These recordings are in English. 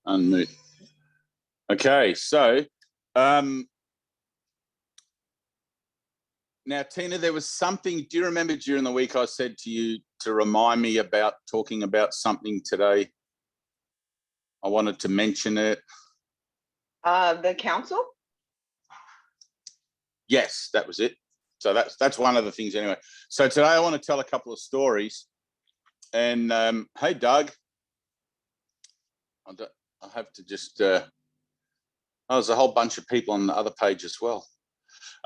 Unmute. Okay, so now, Tina, there was something, do you remember during the week I said to you to remind me about talking about something today? I wanted to mention it. The council? Yes, that was it. So that's one of the things anyway. So today I want to tell a couple of stories. And hey, Doug, I have to just, there's a whole bunch of people on the other page as well.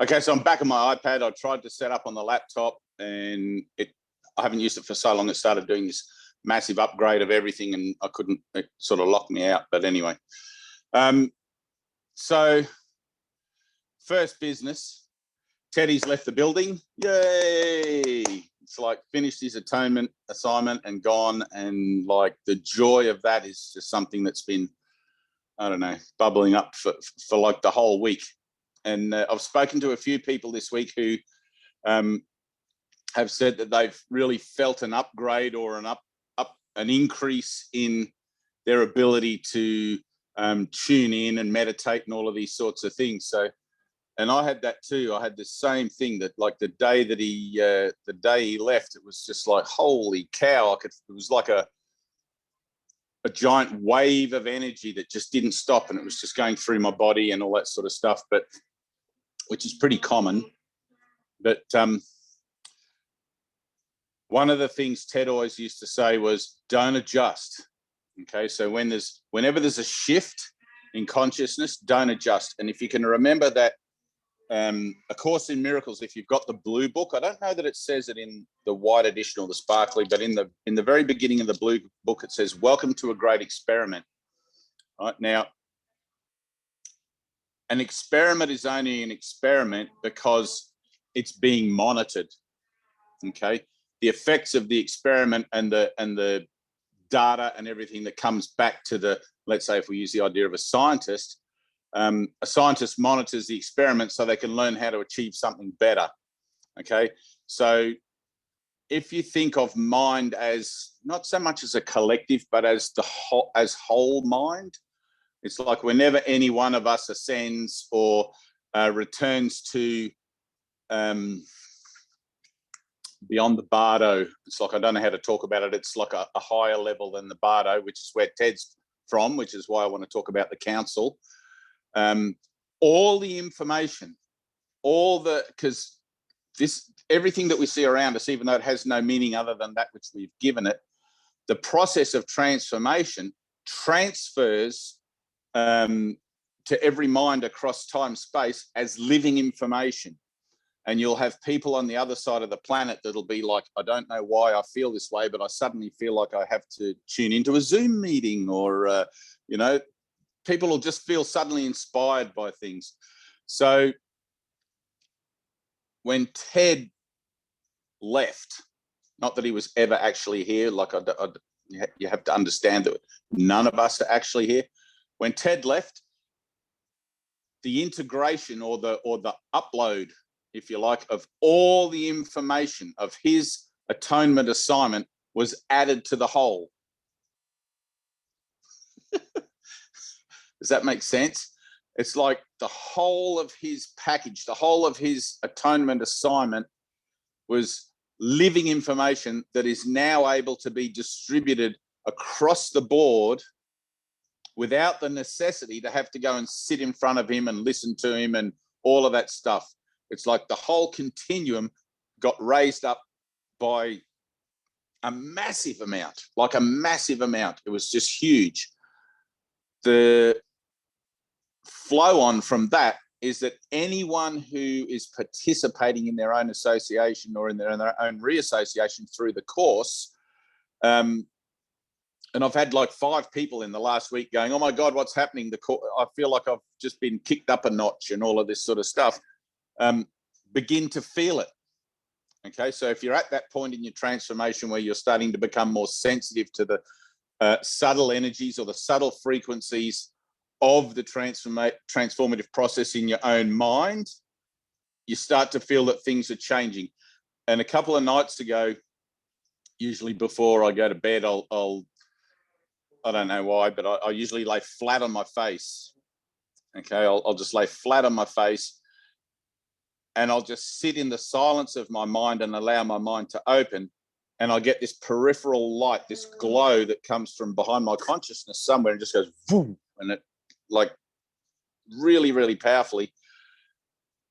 Okay, so I'm back on my iPad. I tried to set up on the laptop and I haven't used it for so long. It started doing this massive upgrade of everything and I couldn't, it sort of locked me out. But anyway, so first business, Teddy's left the building. Yay! It's like finished his atonement assignment and gone. And like the joy of that is just something that's been, I don't know, bubbling up for like the whole week. And I've spoken to a few people this week who have said that they've really felt an upgrade or an increase in their ability to tune in and meditate and all of these sorts of things. So, and I had that too. I had the same thing that like the day he left, it was just like, holy cow. It was like a giant wave of energy that just didn't stop. And it was just going through my body and all that sort of stuff. But which is pretty common. But one of the things Ted always used to say was, don't adjust. Okay, so whenever there's a shift in consciousness, don't adjust. And if you can remember that, A Course in Miracles, if you've got the blue book, I don't know that it says it in the white edition or the sparkly, but in the very beginning of the blue book, it says, welcome to a great experiment. Right now, an experiment is only an experiment because it's being monitored. Okay, the effects of the experiment and the data and everything that comes back to the, let's say if we use the idea of a scientist monitors the experiment so they can learn how to achieve something better. Okay, so if you think of mind as not so much as a collective, but as whole mind, it's like whenever any one of us ascends or returns to beyond the bardo, it's like, I don't know how to talk about it. It's like a higher level than the bardo, which is where Ted's from, which is why I want to talk about the council. All the information, because everything that we see around us, even though it has no meaning other than that which we've given it, the process of transformation transfers to every mind across time space as living information. And you'll have people on the other side of the planet that'll be like, I don't know why I feel this way, but I suddenly feel like I have to tune into a Zoom meeting, or people will just feel suddenly inspired by things. So when Ted left, not that he was ever actually here, like you have to understand that none of us are actually here. When Ted left, the integration or the upload, if you like, of all the information of his atonement assignment was added to the whole. Does that make sense? It's like the whole of his package, the whole of his atonement assignment was living information that is now able to be distributed across the board without the necessity to have to go and sit in front of him and listen to him and all of that stuff. It's like the whole continuum got raised up by a massive amount, like a massive amount. It was just huge. The flow on from that is that anyone who is participating in their own association or in their own reassociation through the course, and I've had like 5 people in the last week going, oh my God, what's happening? I feel like I've just been kicked up a notch and all of this sort of stuff. Begin to feel it. Okay, so if you're at that point in your transformation where you're starting to become more sensitive to the subtle energies or the subtle frequencies of the transformative process in your own mind, you start to feel that things are changing. And a couple of nights ago, usually before I go to bed, I'll I don't know why, but I usually lay flat on my face. Okay, I'll just lay flat on my face, and I'll just sit in the silence of my mind and allow my mind to open. And I get this peripheral light, this glow that comes from behind my consciousness somewhere and just goes boom, and it like really, really powerfully.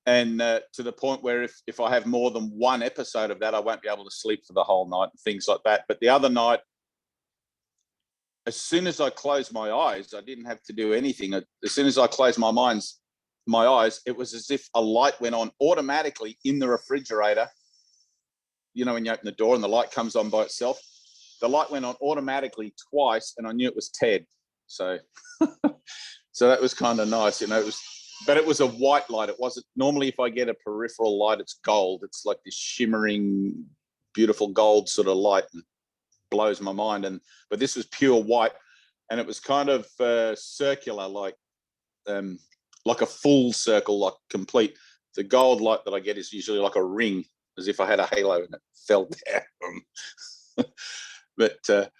And to the point where if I have more than one episode of that, I won't be able to sleep for the whole night and things like that. But the other night, as soon as I closed my eyes, I didn't have to do anything. As soon as I closed my eyes, it was as if a light went on automatically in the refrigerator. You know, when you open the door and the light comes on by itself, the light went on automatically twice, and I knew it was Ted. So, so that was kind of nice. You know, but it was a white light. It wasn't normally, if I get a peripheral light, it's gold. It's like this shimmering, beautiful gold sort of light, and blows my mind. But this was pure white, and it was kind of circular, like a full circle, like complete. The gold light that I get is usually like a ring, as if I had a halo and it fell down. But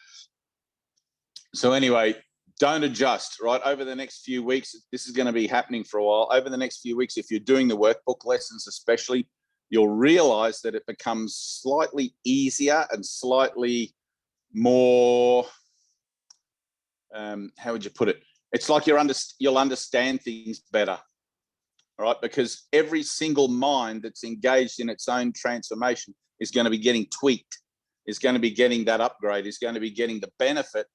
so anyway, don't adjust, right? Over the next few weeks, this is going to be happening for a while. Over the next few weeks, if you're doing the workbook lessons especially, you'll realize that it becomes slightly easier and slightly more, how would you put it? It's like you'll understand things better, all right? Because every single mind that's engaged in its own transformation is going to be getting tweaked, is going to be getting that upgrade, is going to be getting the benefit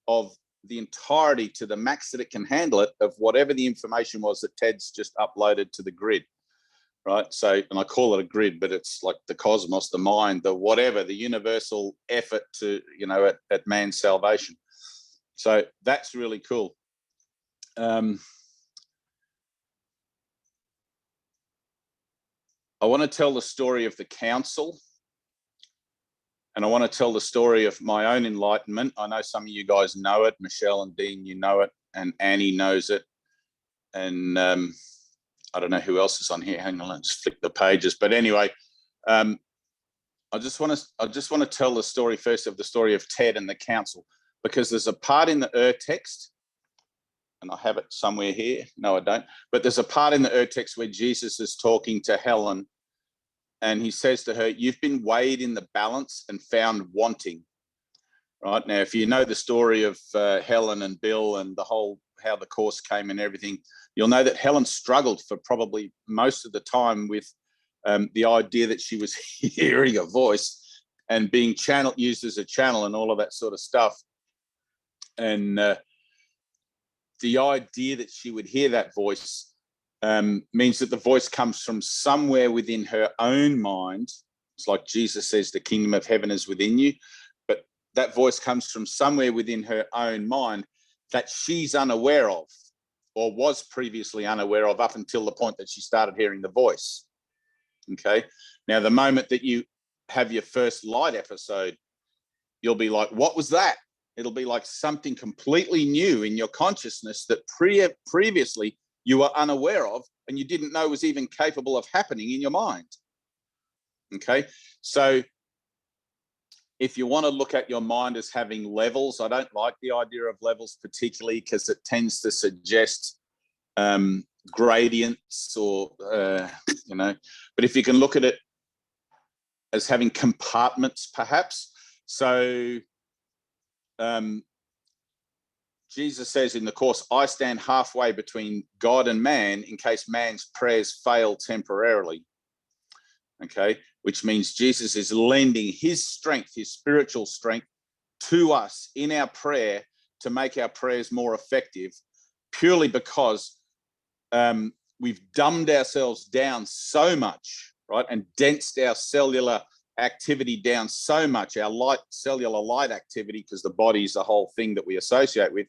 of the entirety to the max that it can handle it, of whatever the information was that Ted's just uploaded to the grid, right? So, and I call it a grid, but it's like the cosmos, the mind, the whatever, the universal effort to, you know, at man's salvation. So that's really cool. I want to tell the story of the council, and I want to tell the story of my own enlightenment. I know some of you guys know it. Michelle and Dean, you know it, and Annie knows it. And I don't know who else is on here. Hang on, let's flick the pages. But anyway, I just want to tell the story first of the story of Ted and the council, because there's a part in the text, and I have it somewhere here. No, I don't. But there's a part in the text where Jesus is talking to Helen, and he says to her, "You've been weighed in the balance and found wanting." Right now, if you know the story of Helen and Bill and how the course came and everything, you'll know that Helen struggled for probably most of the time with the idea that she was hearing a voice and being used as a channel and all of that sort of stuff. And the idea that she would hear that voice means that the voice comes from somewhere within her own mind. It's like Jesus says, the kingdom of heaven is within you. But that voice comes from somewhere within her own mind that she's unaware of, or was previously unaware of, up until the point that she started hearing the voice. Okay. Now, the moment that you have your first light episode, you'll be like, what was that? It'll be like something completely new in your consciousness that previously you were unaware of, and you didn't know was even capable of happening in your mind. Okay. So if you want to look at your mind as having levels, I don't like the idea of levels particularly, because it tends to suggest gradients or, you know, but if you can look at it as having compartments, perhaps. So Jesus says in the course, I stand halfway between God and man in case man's prayers fail temporarily. Okay, which means Jesus is lending his strength, his spiritual strength, to us in our prayer to make our prayers more effective, purely because we've dumbed ourselves down so much, right, and densed our cellular activity down so much, our cellular light activity, because the body is the whole thing that we associate with,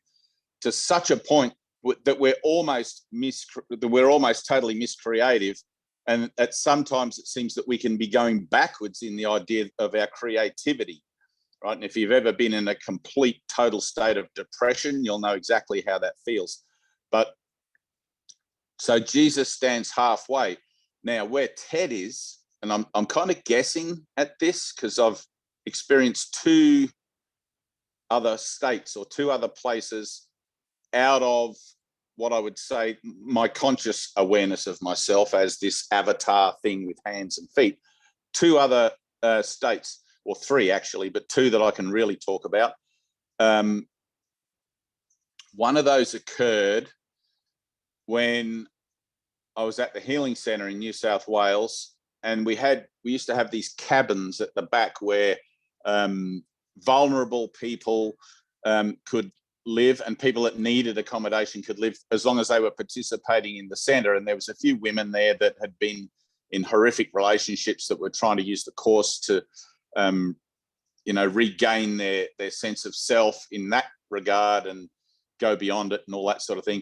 to such a point that we're almost totally miscreative. And at sometimes it seems that we can be going backwards in the idea of our creativity, right? And if you've ever been in a complete total state of depression, you'll know exactly how that feels. But so Jesus stands halfway. Now, where Ted is, and I'm kind of guessing at this because I've experienced two other states or 2 other places out of what I would say my conscious awareness of myself as this avatar thing with hands and feet. 2 other states, or 3 actually, but 2 that I can really talk about. One of those occurred when I was at the Healing Centre in New South Wales, and we used to have these cabins at the back where vulnerable people could live, and people that needed accommodation could live as long as they were participating in the centre. And there was a few women there that had been in horrific relationships that were trying to use the course to, regain their sense of self in that regard and go beyond it and all that sort of thing.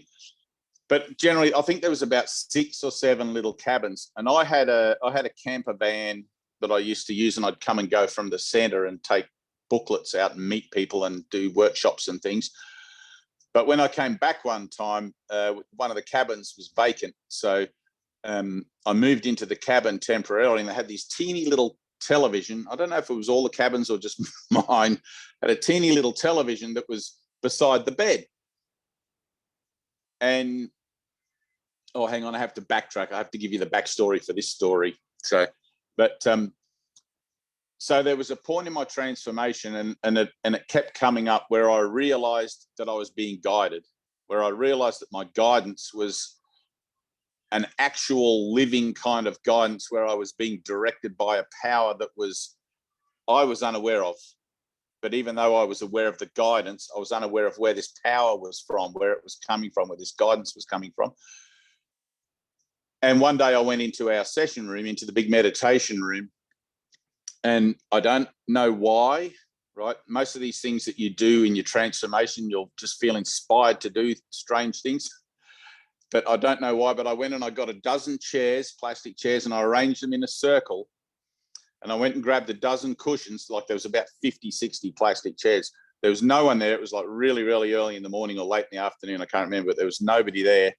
But generally, I think there was about 6 or 7 little cabins, and I had a camper van that I used to use, and I'd come and go from the centre and take booklets out and meet people and do workshops and things. But when I came back one time, one of the cabins was vacant, so I moved into the cabin temporarily, and they had these teeny little television. I don't know if it was all the cabins or just mine, had a teeny little television that was beside the bed. And oh, hang on, I have to backtrack. I have to give you the backstory for this story. So there was a point in my transformation, and it kept coming up where I realized that I was being guided, where I realized that my guidance was an actual living kind of guidance, where I was being directed by a power that I was unaware of. But even though I was aware of the guidance, I was unaware of where this power was from, where it was coming from, where this guidance was coming from. And one day I went into our session room, into the big meditation room, and I don't know why, right? Most of these things that you do in your transformation, you'll just feel inspired to do strange things. But I don't know why, but I went and I got a dozen chairs, plastic chairs, and I arranged them in a circle. And I went and grabbed a dozen cushions, like there was about 50, 60 plastic chairs. There was no one there. It was like really, really early in the morning or late in the afternoon. I can't remember, but there was nobody there.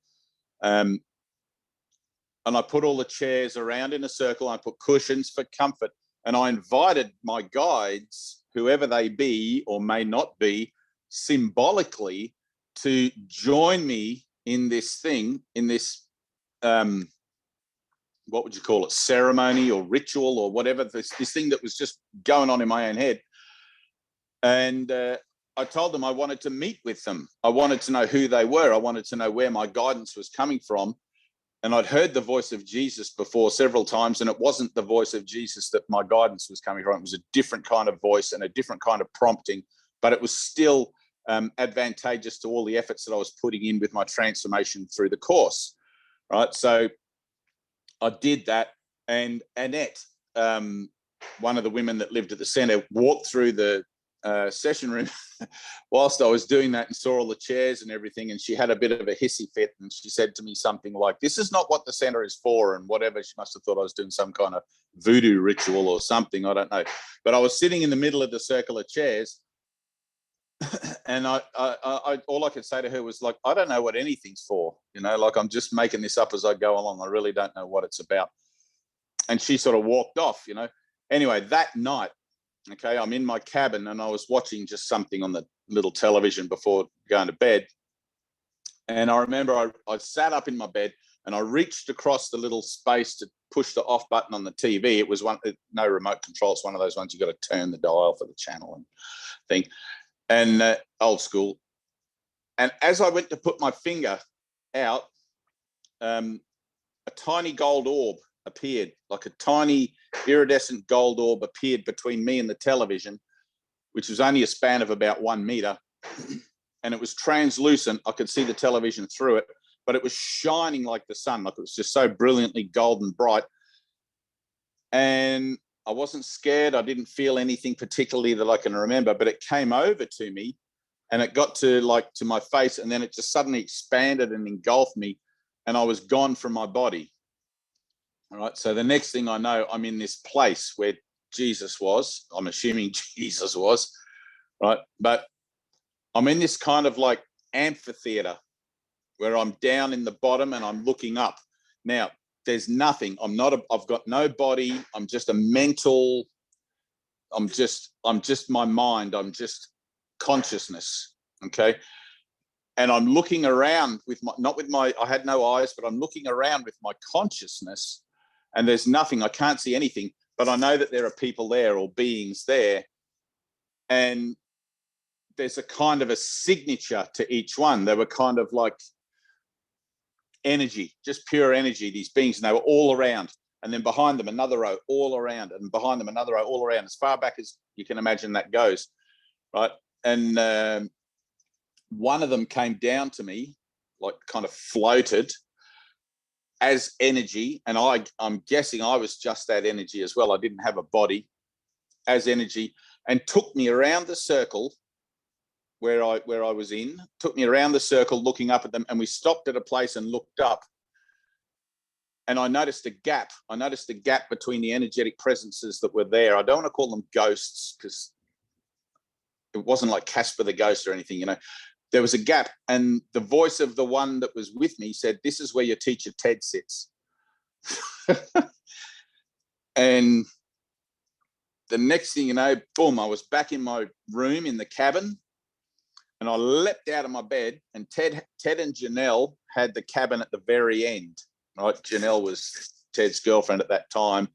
And I put all the chairs around in a circle. I put cushions for comfort. And I invited my guides, whoever they be or may not be, symbolically to join me in this thing, in this, what would you call it, ceremony or ritual or whatever, this thing that was just going on in my own head. And I told them I wanted to meet with them. I wanted to know who they were. I wanted to know where my guidance was coming from. And I'd heard the voice of Jesus before several times, and it wasn't the voice of Jesus that my guidance was coming from. It was a different kind of voice and a different kind of prompting, but it was still advantageous to all the efforts that I was putting in with my transformation through the course, right? So I did that, and Annette, one of the women that lived at the centre, walked through the session room whilst I was doing that and saw all the chairs and everything, and she had a bit of a hissy fit, and she said to me something like, "This is not what the centre is for," and whatever. She must have thought I was doing some kind of voodoo ritual or something, I don't know. But I was sitting in the middle of the circle of chairs, and I all I could say to her was like, "I don't know what anything's for, like I'm just making this up as I go along. I really don't know what it's about." And she sort of walked off, Anyway, that night, okay, I'm in my cabin and I was watching just something on the little television before going to bed. And I remember I sat up in my bed and I reached across the little space to push the off button on the TV. It was no remote control. It's one of those ones you got to turn the dial for the channel and thing. And old school. And as I went to put my finger out, a tiny gold orb appeared, like a tiny iridescent gold orb appeared between me and the television, which was only a span of about 1 meter. And it was translucent. I could see the television through it, but it was shining like the sun. Like it was just so brilliantly golden bright. And I wasn't scared. I didn't feel anything particularly that I can remember, but it came over to me and it got to my face, and then it just suddenly expanded and engulfed me, and I was gone from my body. All right. So the next thing I know, I'm in this place where Jesus was. I'm assuming Jesus was, right? But I'm in this kind of like amphitheater where I'm down in the bottom and I'm looking up. Now, there's nothing. I've got no body. I'm just a mental, I'm just my mind. I'm just consciousness. Okay. And I'm looking around with my, not with my, I had no eyes, but I'm looking around with my consciousness, and there's nothing, I can't see anything, but I know that there are people there or beings there. And there's a kind of a signature to each one. They were kind of like energy, just pure energy, these beings, and they were all around. And then behind them, another row all around, and behind them, another row all around, as far back as you can imagine that goes, right? And one of them came down to me, like kind of floated as energy. And I'm guessing I was just that energy as well. I didn't have a body, as energy, and took me around the circle where I was in, took me around the circle looking up at them. And we stopped at a place and looked up. And I noticed a gap. I noticed a gap between the energetic presences that were there. I don't want to call them ghosts, because it wasn't like Casper the Ghost or anything, you know. There was a gap, and the voice of the one that was with me said, "This is where your teacher Ted sits." And the next thing you know, boom, I was back in my room in the cabin, and I leapt out of my bed, and Ted and Janelle had the cabin at the very end, right? Janelle was Ted's girlfriend at that time.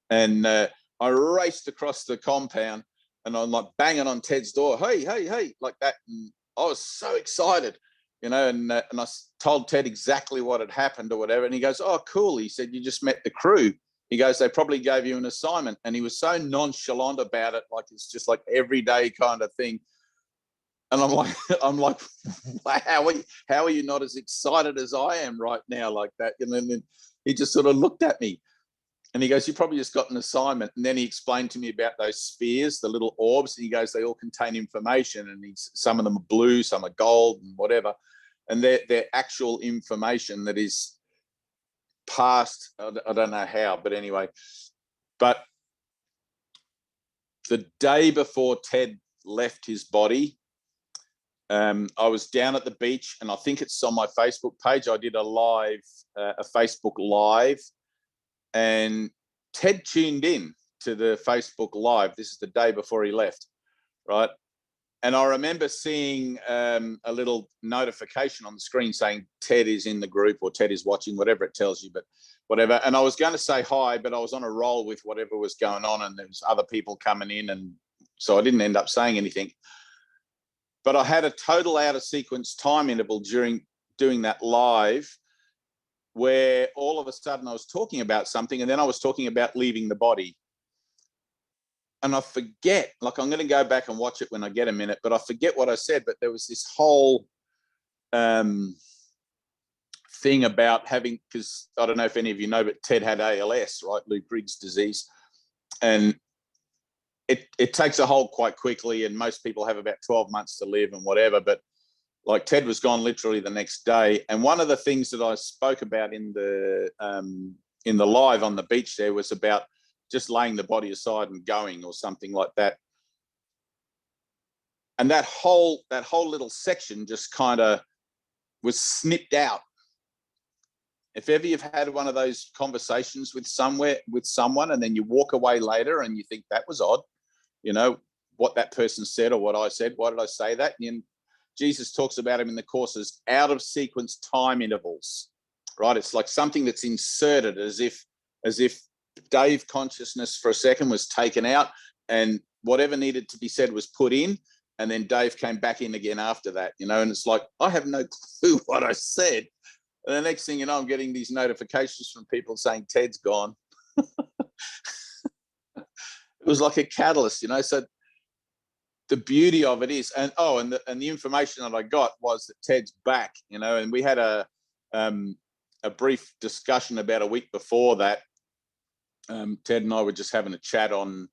And I raced across the compound, and I'm like banging on Ted's door, hey, like that. And I was so excited, you know, and I told Ted exactly what had happened or whatever. And he goes, "Oh, cool." He said, "You just met the crew." He goes, "They probably gave you an assignment." And he was so nonchalant about it, like it's just like everyday kind of thing. And I'm like, wow, how are you not as excited as I am right now, like that? And then he just sort of looked at me, and he goes, "You probably just got an assignment." And then he explained to me about those spheres, the little orbs. And he goes, "They all contain information, and some of them are blue, some are gold, and whatever. And they're actual information that is passed. I don't know how, but anyway." But the day before Ted left his body, I was down at the beach, and I think it's on my Facebook page. I did a Facebook Live, and Ted tuned in to the Facebook Live. This is the day before he left, right? And I remember seeing a little notification on the screen saying Ted is in the group, or Ted is watching, whatever it tells you, but whatever. And I was going to say hi, but I was on a roll with whatever was going on, and there was other people coming in, and so I didn't end up saying anything. But I had a total out of sequence time interval during doing that live, where all of a sudden I was talking about something, and then I was talking about leaving the body. And I forget, like I'm going to go back and watch it when I get a minute, but I forget what I said. But there was this whole thing about having, because I don't know if any of you know, but Ted had ALS, right? Lou Gehrig's disease. And it takes a hold quite quickly, and most people have about 12 months to live and whatever. But like Ted was gone literally the next day. And one of the things that I spoke about in the live on the beach there was about just laying the body aside and going, or something like that. And that whole little section just kind of was snipped out. If ever you've had one of those conversations with someone, and then you walk away later and you think that was odd, you know, what that person said or what I said, why did I say that? And Jesus talks about him in the Course as out of sequence time intervals, right? It's like something that's inserted, as if Dave consciousness for a second was taken out, and whatever needed to be said was put in, and then Dave came back in again after that, you know. And it's like, I have no clue what I said. And the next thing you know, I'm getting these notifications from people saying Ted's gone. It was like a catalyst, you know. So the beauty of it is, and the information that I got was that Ted's back, you know. And we had a brief discussion about a week before that. Ted and I were just having a chat on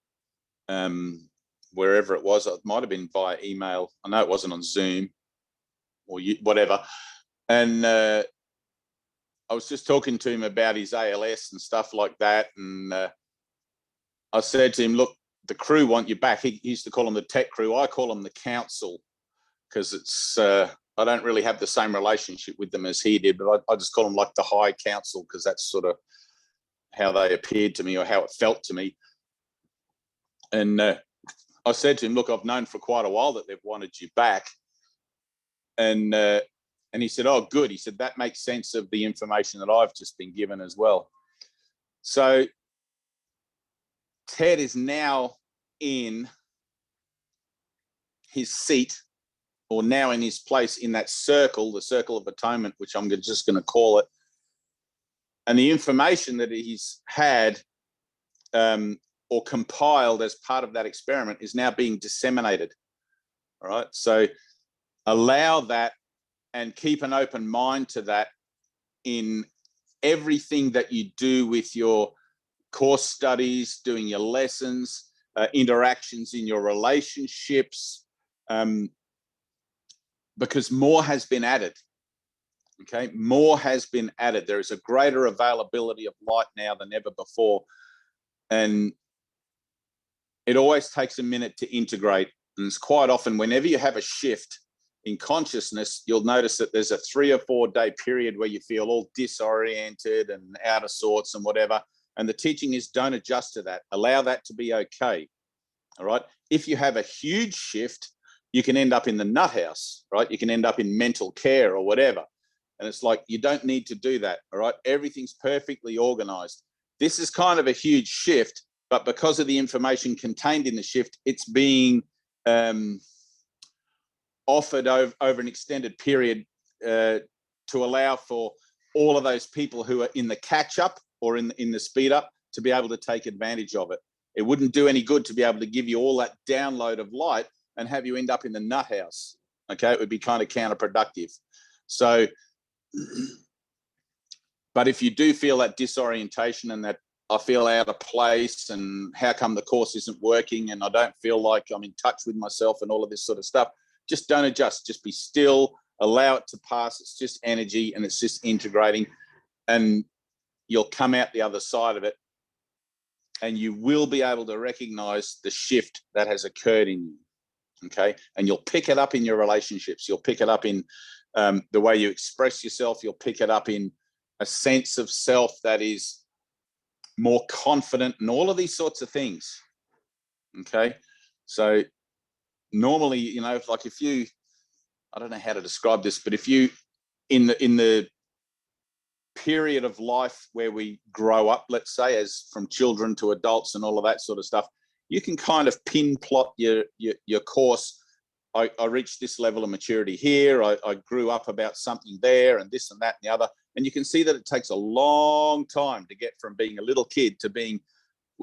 wherever it was. It might have been via email. I know it wasn't on Zoom or whatever. And I was just talking to him about his ALS and stuff like that. And I said to him, look, the crew want you back. He used to call them the tech crew. I call them the council, because it's I don't really have the same relationship with them as he did, but I just call them like the high council, because that's sort of how they appeared to me, or how it felt to me. And I said to him, look, I've known for quite a while that they've wanted you back. And he said, oh, good. He said, that makes sense of the information that I've just been given as well. So Ted is now in his seat, or now in his place in that circle, the circle of atonement, which I'm just going to call it. And the information that he's had or compiled as part of that experiment is now being disseminated. All right. So allow that and keep an open mind to that in everything that you do with your course studies, doing your lessons, interactions in your relationships, because more has been added. Okay, more has been added. There is a greater availability of light now than ever before. And it always takes a minute to integrate. And it's quite often, whenever you have a shift in consciousness, you'll notice that there's a 3 or 4 day period where you feel all disoriented and out of sorts and whatever. And the teaching is don't adjust to that. Allow that to be okay. All right. If you have a huge shift, you can end up in the nut house, right? You can end up in mental care or whatever. And it's like, you don't need to do that. All right. Everything's perfectly organized. This is kind of a huge shift, but because of the information contained in the shift, it's being offered over an extended period to allow for all of those people who are in the catch up or in the speed up to be able to take advantage of it. It wouldn't do any good to be able to give you all that download of light and have you end up in the nut house. Okay, it would be kind of counterproductive. So, but if you do feel that disorientation and that I feel out of place and how come the course isn't working and I don't feel like I'm in touch with myself and all of this sort of stuff, just don't adjust. Just be still, allow it to pass. It's just energy and it's just integrating, and you'll come out the other side of it and you will be able to recognize the shift that has occurred in you. Okay. And you'll pick it up in your relationships. You'll pick it up in the way you express yourself. You'll pick it up in a sense of self that is more confident and all of these sorts of things. Okay. So normally, you know, like if you, I don't know how to describe this, but if you, in the period of life where we grow up, let's say, as from children to adults and all of that sort of stuff, you can kind of pin plot your course. I reached this level of maturity here. I grew up about something there and this and that and the other. And you can see that it takes a long time to get from being a little kid to being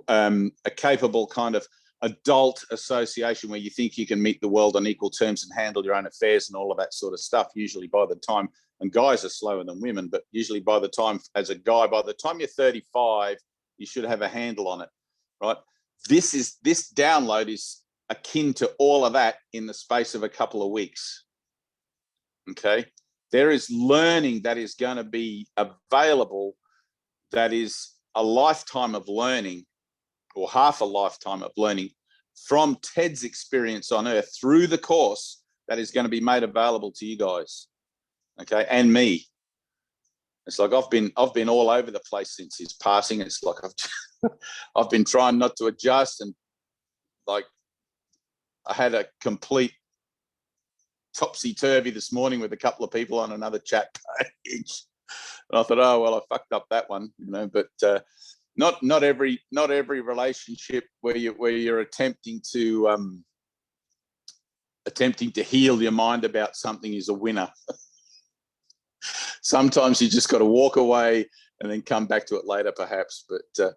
a capable kind of adult association where you think you can meet the world on equal terms and handle your own affairs and all of that sort of stuff. Usually by the time, and guys are slower than women, but usually by the time, as a guy, by the time you're 35, you should have a handle on it, right? This download is akin to all of that in the space of a couple of weeks. Okay. There is learning that is going to be available that is a lifetime of learning, or half a lifetime of learning from Ted's experience on earth through the course that is going to be made available to you guys. Okay. And me. It's like I've been all over the place since his passing. It's like I've been trying not to adjust, and like I had a complete topsy-turvy this morning with a couple of people on another chat page. And I thought, oh well, I fucked up that one, you know, but not every relationship where you're attempting to heal your mind about something is a winner. Sometimes you just got to walk away and then come back to it later, perhaps. But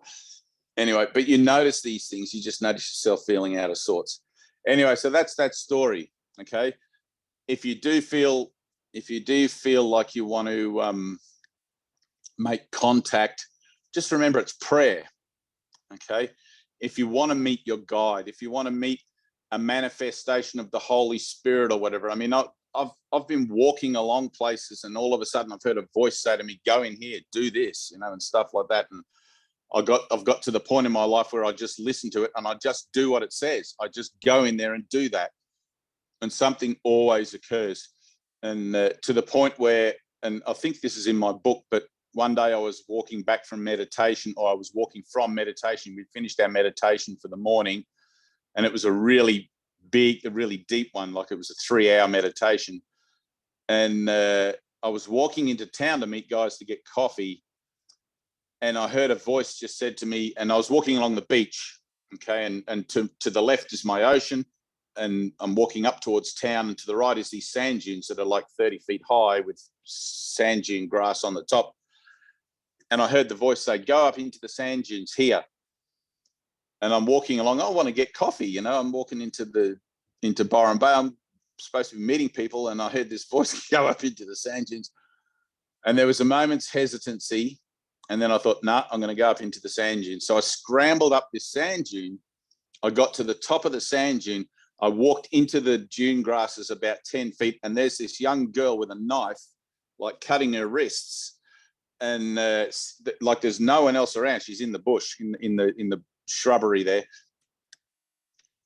anyway, but you notice these things. You just notice yourself feeling out of sorts. Anyway, so that's that story. Okay. If you do feel like you want to make contact, just remember it's prayer. Okay. If you want to meet your guide, if you want to meet a manifestation of the Holy Spirit or whatever, I mean, I've been walking along places and all of a sudden I've heard a voice say to me, go in here, do this, you know, and stuff like that. And I've got to the point in my life where I just listen to it and I just do what it says. I just go in there and do that. And something always occurs. And to the point where, and I think this is in my book, but one day I was walking back from meditation, or I was walking from meditation. We finished our meditation for the morning. And it was a really big, a really deep one, like it was a 3-hour meditation. And I was walking into town to meet guys to get coffee, and I heard a voice just said to me, and I was walking along the beach, okay, and to the left is my ocean, and I'm walking up towards town, and to the right is these sand dunes that are like 30 feet high with sand dune grass on the top. And I heard the voice say, go up into the sand dunes here. And I'm walking along, I want to get coffee, you know, I'm walking into Byron Bay, I'm supposed to be meeting people, and I heard this voice go up into the sand dunes. And there was a moment's hesitancy, and then I thought, nah, I'm going to go up into the sand dune. So I scrambled up this sand dune. I got to the top of the sand dune. I walked into the dune grasses about 10 feet, and there's this young girl with a knife, like cutting her wrists. And like there's no one else around. She's in the bush, in the shrubbery there.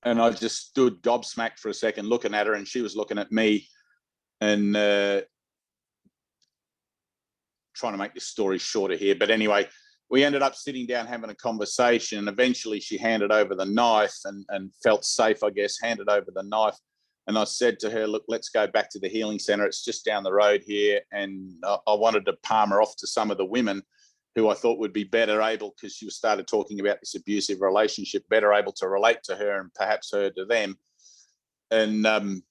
And I just stood gobsmacked for a second looking at her, and she was looking at me. And trying to make this story shorter here, but anyway, we ended up sitting down having a conversation, and eventually she handed over the knife and felt safe, I guess, handed over the knife. And I said to her, look, let's go back to the healing center. It's just down the road here. And I wanted to palm her off to some of the women who I thought would be better able, because she started talking about this abusive relationship, better able to relate to her and perhaps her to them. And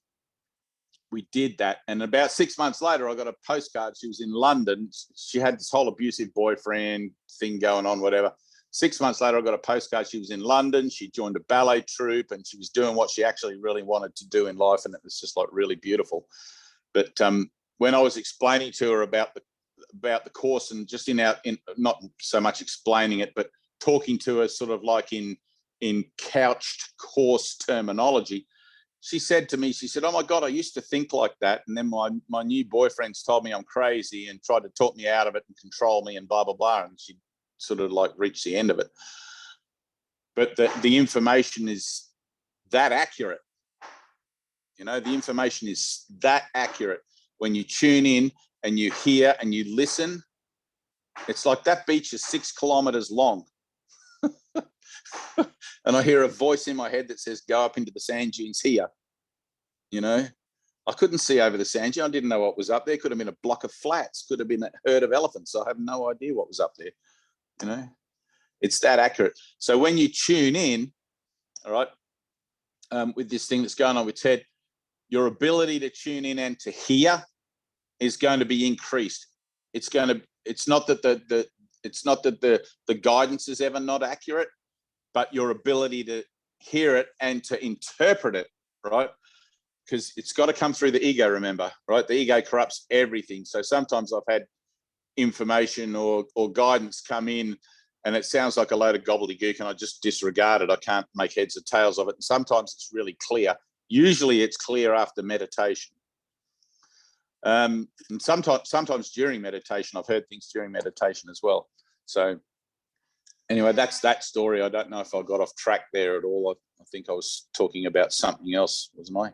we did that. And about 6 months later, I got a postcard. She was in London. She had this whole abusive boyfriend thing going on, whatever. 6 months later, I got a postcard. She was in London. She joined a ballet troupe, and she was doing what she actually really wanted to do in life. And it was just like really beautiful. But when I was explaining to her about the course, and just in not so much explaining it, but talking to her sort of like in couched course terminology, she said to me, she said, oh my God, I used to think like that. And then my new boyfriends told me I'm crazy and tried to talk me out of it and control me and blah, blah, blah. And she sort of like reached the end of it. But the information is that accurate. You know, the information is that accurate. When you tune in and you hear and you listen, it's like that beach is 6 kilometers long. And I hear a voice in my head that says, go up into the sand dunes here. You know, I couldn't see over the sand dune. I didn't know what was up there. Could have been a block of flats. Could have been a herd of elephants. I have no idea what was up there. You know, it's that accurate. So when you tune in, all right, with this thing that's going on with Ted, your ability to tune in and to hear is going to be increased. It's not that the guidance is ever not accurate, but your ability to hear it and to interpret it, right? Because it's got to come through the ego, remember, right? The ego corrupts everything. So sometimes I've had information or guidance come in and it sounds like a load of gobbledygook and I just disregard it. I can't make heads or tails of it. And sometimes it's really clear. Usually it's clear after meditation. And sometimes during meditation, I've heard things during meditation as well. So anyway, that's that story. I don't know if I got off track there at all. I think I was talking about something else, wasn't I?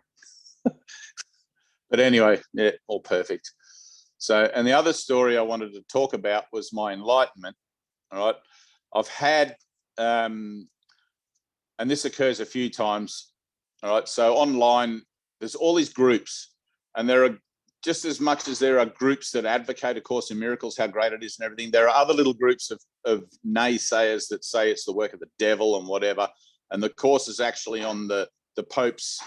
But anyway, yeah, all perfect. So, and the other story I wanted to talk about was my enlightenment. All right. I've had, and this occurs a few times. All right. So online, there's all these groups, and there are, just as much as there are groups that advocate A Course in Miracles, how great it is and everything, there are other little groups of naysayers that say it's the work of the devil and whatever. And the Course is actually on the Pope's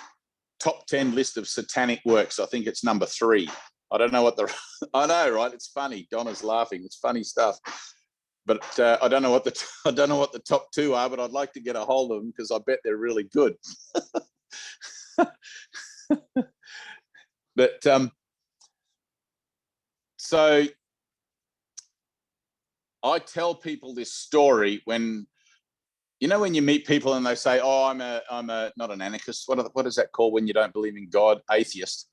top 10 list of satanic works. I think it's number 3. I don't know what I know, right? It's funny. Donna's laughing. It's funny stuff. But I don't know what the top 2 are, but I'd like to get a hold of them because I bet they're really good. But so I tell people this story when, you know, when you meet people and they say, oh, I'm a not an anarchist. What is that called when you don't believe in God? Atheist.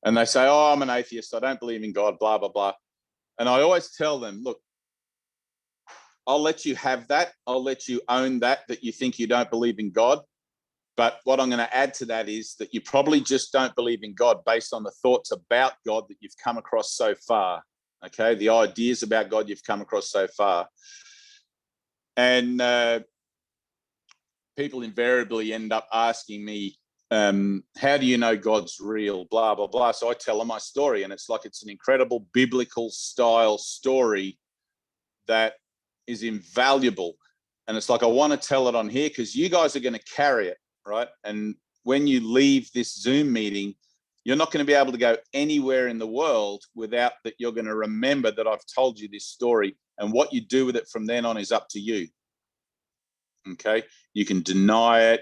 And they say, oh, I'm an atheist. I don't believe in God, blah, blah, blah. And I always tell them, look, I'll let you have that. I'll let you own that you think you don't believe in God. But what I'm going to add to that is that you probably just don't believe in God based on the thoughts about God that you've come across so far. Okay. The ideas about God you've come across so far. And people invariably end up asking me, how do you know God's real, blah, blah, blah. So I tell them my story, and it's like it's an incredible biblical style story that is invaluable. And it's like, I want to tell it on here because you guys are going to carry it, right? And when you leave this Zoom meeting, you're not going to be able to go anywhere in the world without that you're going to remember that I've told you this story, and what you do with it from then on is up to you. Okay, you can deny it,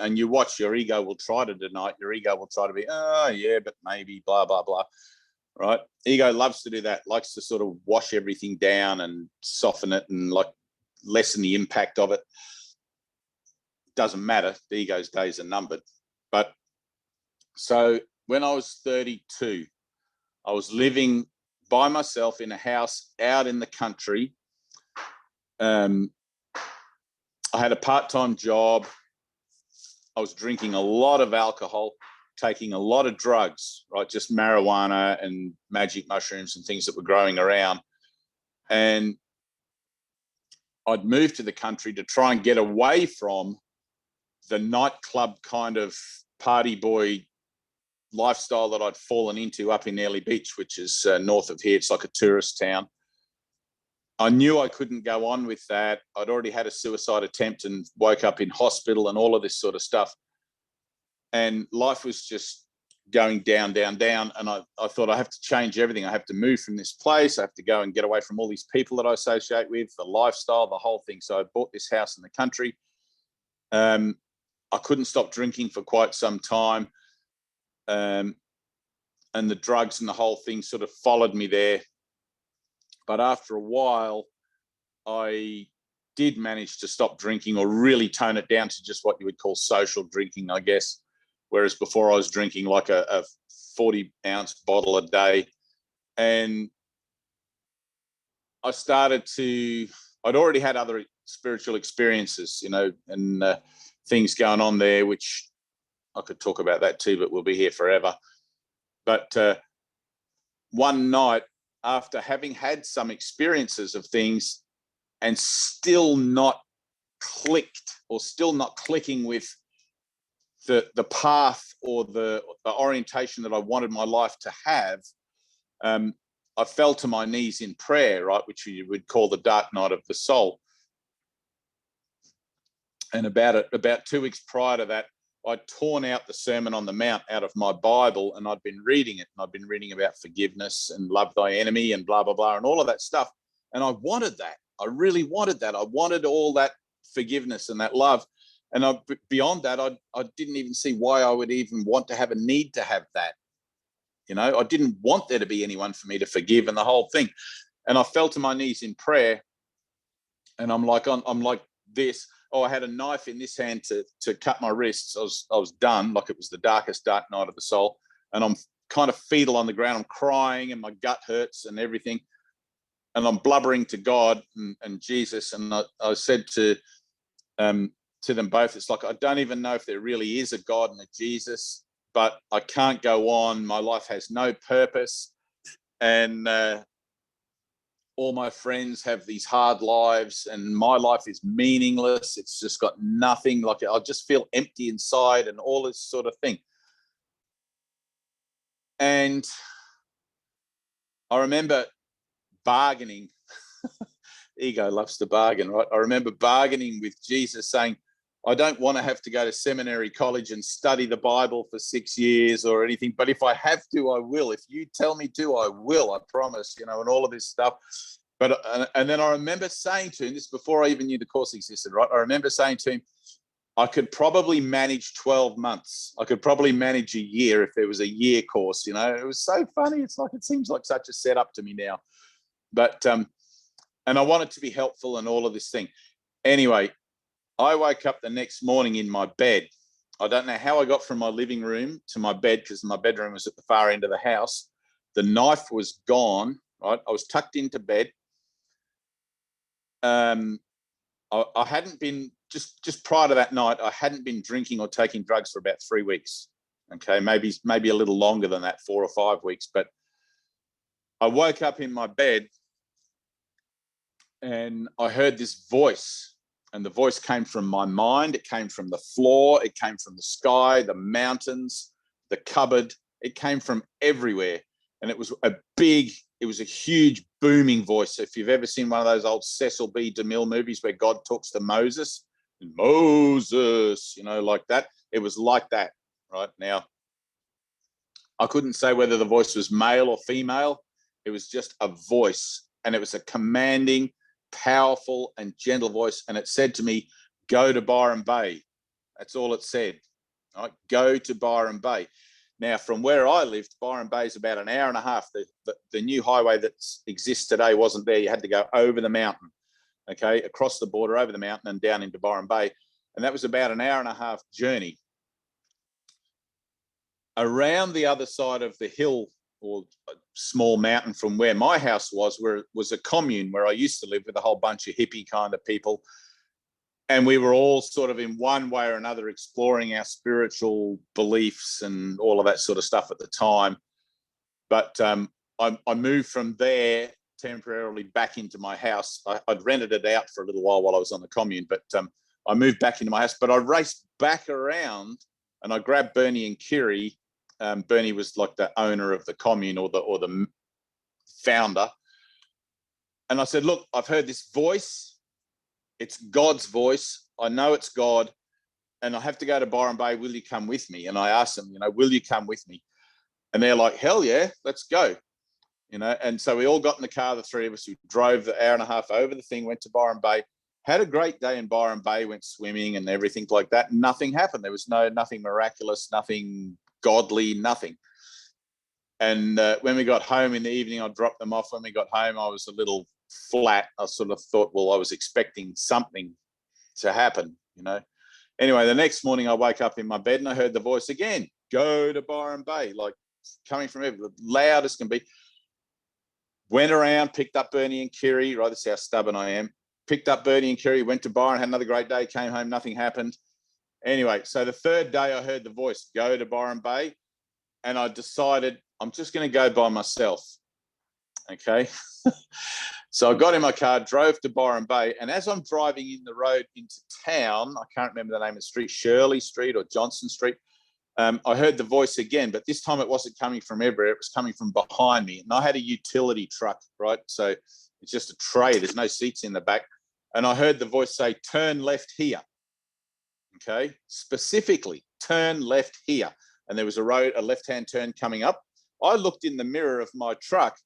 and you watch, your ego will try to deny it. Your ego will try to be, oh yeah, but maybe, blah, blah, blah, right? Ego loves to do that, likes to sort of wash everything down and soften it and like lessen the impact of it. Doesn't matter, the ego's days are numbered. But so when I was 32, I was living by myself in a house out in the country. I had a part-time job. I was drinking a lot of alcohol, taking a lot of drugs, right? Just marijuana and magic mushrooms and things that were growing around. And I'd moved to the country to try and get away from the nightclub kind of party boy lifestyle that I'd fallen into up in Airlie Beach, which is north of here. It's like a tourist town. I knew I couldn't go on with that. I'd already had a suicide attempt and woke up in hospital and all of this sort of stuff. And life was just going down, down, down. And I thought, I have to change everything. I have to move from this place. I have to go and get away from all these people that I associate with, the lifestyle, the whole thing. So I bought this house in the country. I couldn't stop drinking for quite some time. And the drugs and the whole thing sort of followed me there. But after a while, I did manage to stop drinking, or really tone it down to just what you would call social drinking, I guess. Whereas before I was drinking like a 40-ounce bottle a day. And I started to, I'd already had other spiritual experiences, and things going on there, which I could talk about that too, but we'll be here forever. But one night, after having had some experiences of things and still not clicked, or still not clicking with the path or the orientation that I wanted my life to have, I fell to my knees in prayer, right, which you would call the dark night of the soul. And about 2 weeks prior to that, I'd torn out the Sermon on the Mount out of my Bible, and I'd been reading it, and I'd been reading about forgiveness and love thy enemy and blah, blah, blah, and all of that stuff. And I wanted that. I really wanted that. I wanted all that forgiveness and that love. And beyond that, I didn't even see why I would even want to have a need to have that. I didn't want there to be anyone for me to forgive and the whole thing. And I fell to my knees in prayer, and I'm like this. Oh, I had a knife in this hand to cut my wrists. I was done, like it was the darkest dark night of the soul. And I'm kind of fetal on the ground. I'm crying and my gut hurts and everything. And I'm blubbering to God and Jesus. And I said to them both, it's like, I don't even know if there really is a God and a Jesus, but I can't go on. My life has no purpose. And all my friends have these hard lives, and my life is meaningless. It's just got nothing. Like, I just feel empty inside and all this sort of thing. And I remember bargaining. Ego loves to bargain, right? I remember bargaining with Jesus, saying, I don't want to have to go to seminary college and study the Bible for 6 years or anything, but if I have to, I will. If you tell me to, I will, I promise, and all of this stuff. But, and then I remember saying to him, this before I even knew the course existed, right? I remember saying to him, I could probably manage 12 months. I could probably manage a year if there was a year course, It was so funny. It's like, it seems like such a setup to me now. But, and I wanted to be helpful and all of this thing. Anyway, I woke up the next morning in my bed. I don't know how I got from my living room to my bed, because my bedroom was at the far end of the house. The knife was gone, right? I was tucked into bed. I hadn't been, just prior to that night, I hadn't been drinking or taking drugs for about 3 weeks. Okay, maybe a little longer than that, 4 or 5 weeks. But I woke up in my bed and I heard this voice. And the voice came from my mind. It came from the floor. It came from the sky, the mountains, the cupboard. It came from everywhere. And it was a huge booming voice. If you've ever seen one of those old Cecil B. DeMille movies where God talks to Moses, like that, it was like that. Right now, I couldn't say whether the voice was male or female. It was just a voice, and it was a commanding, powerful and gentle voice. And it said to me, go to Byron Bay. That's all it said. Right? Go to Byron Bay. Now, from where I lived, Byron Bay is about an hour and a half. The new highway that exists today wasn't there. You had to go over the mountain, okay, across the border, over the mountain and down into Byron Bay. And that was about an hour and a half journey. Around the other side of the hill, or a small mountain from where my house was, where it was a commune where I used to live with a whole bunch of hippie kind of people. And we were all sort of in one way or another exploring our spiritual beliefs and all of that sort of stuff at the time. But I moved from there temporarily back into my house. I'd rented it out for a little while I was on the commune, but I moved back into my house. But I raced back around and I grabbed Bernie and Kiri. Bernie was like the owner of the commune, or the founder. And I said, look, I've heard this voice. It's God's voice. I know it's God. And I have to go to Byron Bay. Will you come with me? And I asked them, will you come with me? And they're like, hell yeah, let's go. And so we all got in the car, the three of us. We drove the hour and a half over the thing, went to Byron Bay, had a great day in Byron Bay, went swimming and everything like that. Nothing happened. There was nothing miraculous, nothing godly, nothing. And when we got home in the evening, I dropped them off. When we got home, I was a little flat. I sort of thought, well, I was expecting something to happen, Anyway, the next morning I woke up in my bed and I heard the voice again, go to Byron Bay, like coming from everywhere, loud as can be. Went around, picked up Bernie and Kiri, right? That's how stubborn I am. Picked up Bernie and Kiri, went to Byron, had another great day, came home, nothing happened. Anyway, so the third day I heard the voice, go to Byron Bay, and I decided I'm just going to go by myself, okay? So I got in my car, drove to Byron Bay, and as I'm driving in the road into town, I can't remember the name of the street, Shirley Street or Johnson Street, I heard the voice again, but this time it wasn't coming from everywhere. It was coming from behind me. And I had a utility truck, right? So it's just a tray. There's no seats in the back. And I heard the voice say, turn left here. Okay? Specifically, turn left here. And there was a left-hand turn coming up. I looked in the mirror of my truck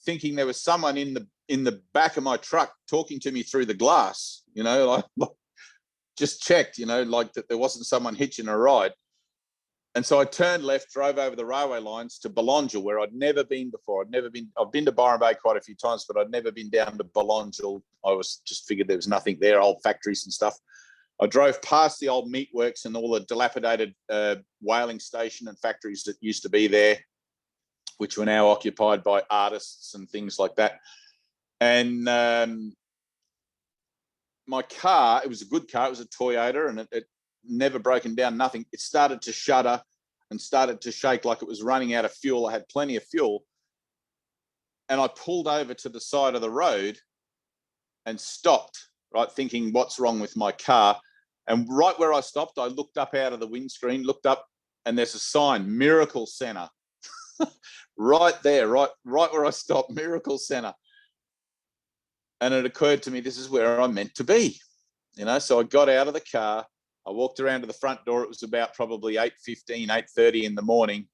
thinking there was someone in the back of my truck talking to me through the glass, like just checked, like that there wasn't someone hitching a ride. And so I turned left, drove over the railway lines to Belongil, where I'd never been before. I've been to Byron Bay quite a few times, but I'd never been down to Belongil. I just figured there was nothing there, old factories and stuff. I drove past the old meatworks and all the dilapidated whaling station and factories that used to be there, which were now occupied by artists and things like that. And my car, it was a good car. It was a Toyota, and it never broken down, nothing. It started to shudder and started to shake like it was running out of fuel. I had plenty of fuel. And I pulled over to the side of the road and stopped, right, thinking, what's wrong with my car? And right where I stopped, I looked up out of the windscreen, looked up, and there's a sign, Miracle Center. Right there, right where I stopped, Miracle Center. And it occurred to me, this is where I'm meant to be. So I got out of the car. I walked around to the front door. It was about probably 8:15, 8:30 in the morning.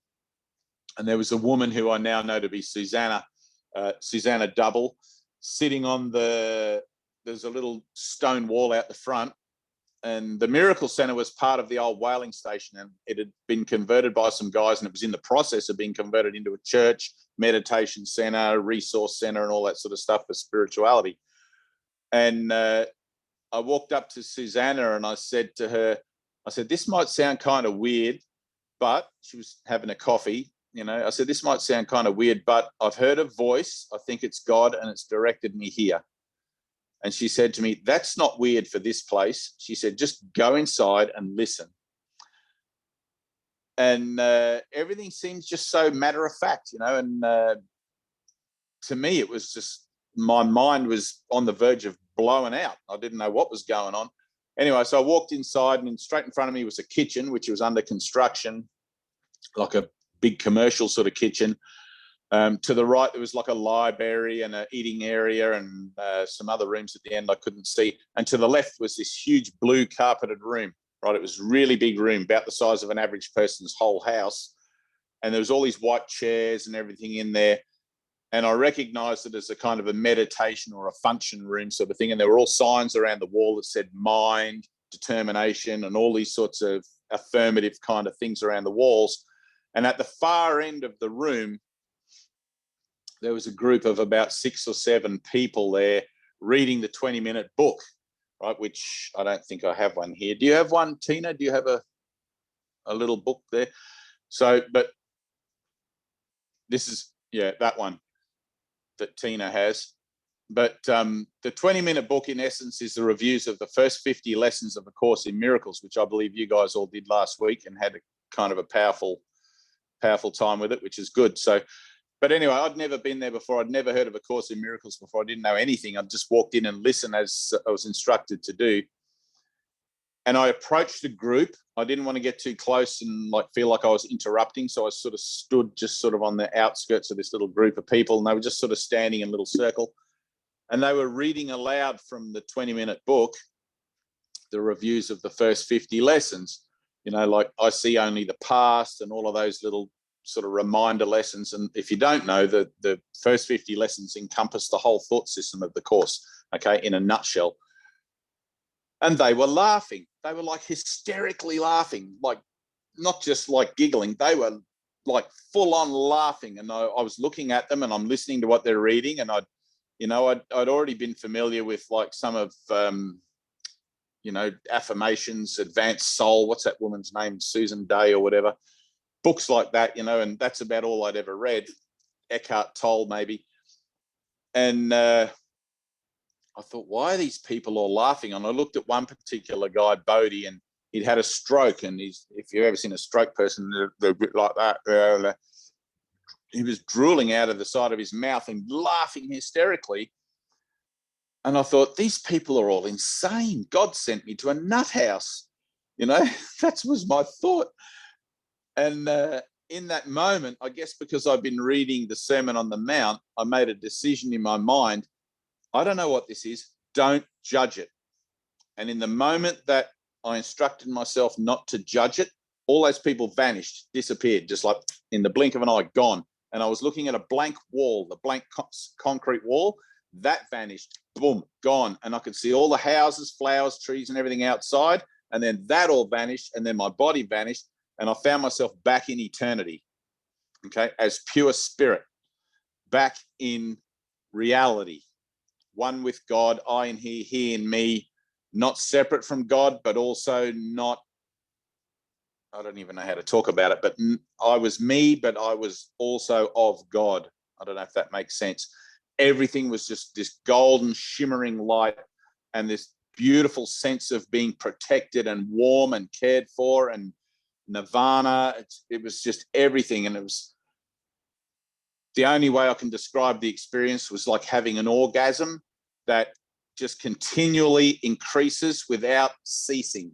And there was a woman who I now know to be Susanna Double, sitting on there's a little stone wall out the front. And the Miracle Center was part of the old whaling station, and it had been converted by some guys, and it was in the process of being converted into a church, meditation center, resource center, and all that sort of stuff for spirituality. And I walked up to Susanna and I said to her, this might sound kind of weird, but she was having a coffee, I said, this might sound kind of weird, but I've heard a voice. I think it's God, and it's directed me here. And she said to me, that's not weird for this place. She said, just go inside and listen. And everything seems just so matter of fact, and to me, it was just, my mind was on the verge of blowing out. I didn't know what was going on. Anyway, so I walked inside, and straight in front of me was a kitchen, which was under construction, like a big commercial sort of kitchen. To the right, there was like a library and an eating area and some other rooms at the end I couldn't see. And to the left was this huge blue carpeted room, right? It was a really big room, about the size of an average person's whole house. And there was all these white chairs and everything in there. And I recognized it as a kind of a meditation or a function room sort of thing. And there were all signs around the wall that said mind, determination, and all these sorts of affirmative kind of things around the walls. And at the far end of the room, there was a group of about 6 or 7 people there reading the 20-minute book, right? Which I don't think I have one here. Do you have one, Tina? Do you have a little book there? So, but this is, yeah, that one that Tina has. But the 20-minute book, in essence, is the reviews of the first 50 lessons of A Course in Miracles, which I believe you guys all did last week and had a kind of a powerful time with it, which is good. So, but anyway, I'd never been there before. I'd never heard of A Course in Miracles before. I didn't know anything. I just walked in and listened as I was instructed to do. And I approached the group. I didn't want to get too close and like feel like I was interrupting. So I sort of stood just sort of on the outskirts of this little group of people, and they were just sort of standing in a little circle. And they were reading aloud from the 20-minute book, the reviews of the first 50 lessons. You know, like I see only the past and all of those little sort of reminder lessons. And if you don't know, the first 50 lessons encompass the whole thought system of the course, okay, in a nutshell. And they were laughing. They were like hysterically laughing, like not just like giggling. They were like full on laughing. And I was looking at them and I'm listening to what they're reading. And I'd already been familiar with like some of, affirmations, advanced soul. What's that woman's name? Susan Day or whatever. Books like that, and that's about all I'd ever read. Eckhart Tolle, maybe. And I thought, why are these people all laughing? And I looked at one particular guy, Bodhi, and he'd had a stroke. And if you've ever seen a stroke person, they're a bit like that. He was drooling out of the side of his mouth and laughing hysterically. And I thought, these people are all insane. God sent me to a nut house. That was my thought. And in that moment, I guess because I've been reading the Sermon on the Mount, I made a decision in my mind. I don't know what this is. Don't judge it. And in the moment that I instructed myself not to judge it, all those people vanished, disappeared, just like in the blink of an eye, gone. And I was looking at a blank wall, the blank concrete wall, that vanished, boom, gone. And I could see all the houses, flowers, trees, and everything outside. And then that all vanished, and then my body vanished. And I found myself back in eternity, okay, as pure spirit, back in reality, one with God, I and he and me, not separate from God, but also not, I don't even know how to talk about it, but I was me, but I was also of God. I don't know if that makes sense. Everything was just this golden, shimmering light and this beautiful sense of being protected and warm and cared for and nirvana. It was just everything. And it was the only way I can describe the experience was like having an orgasm that just continually increases without ceasing.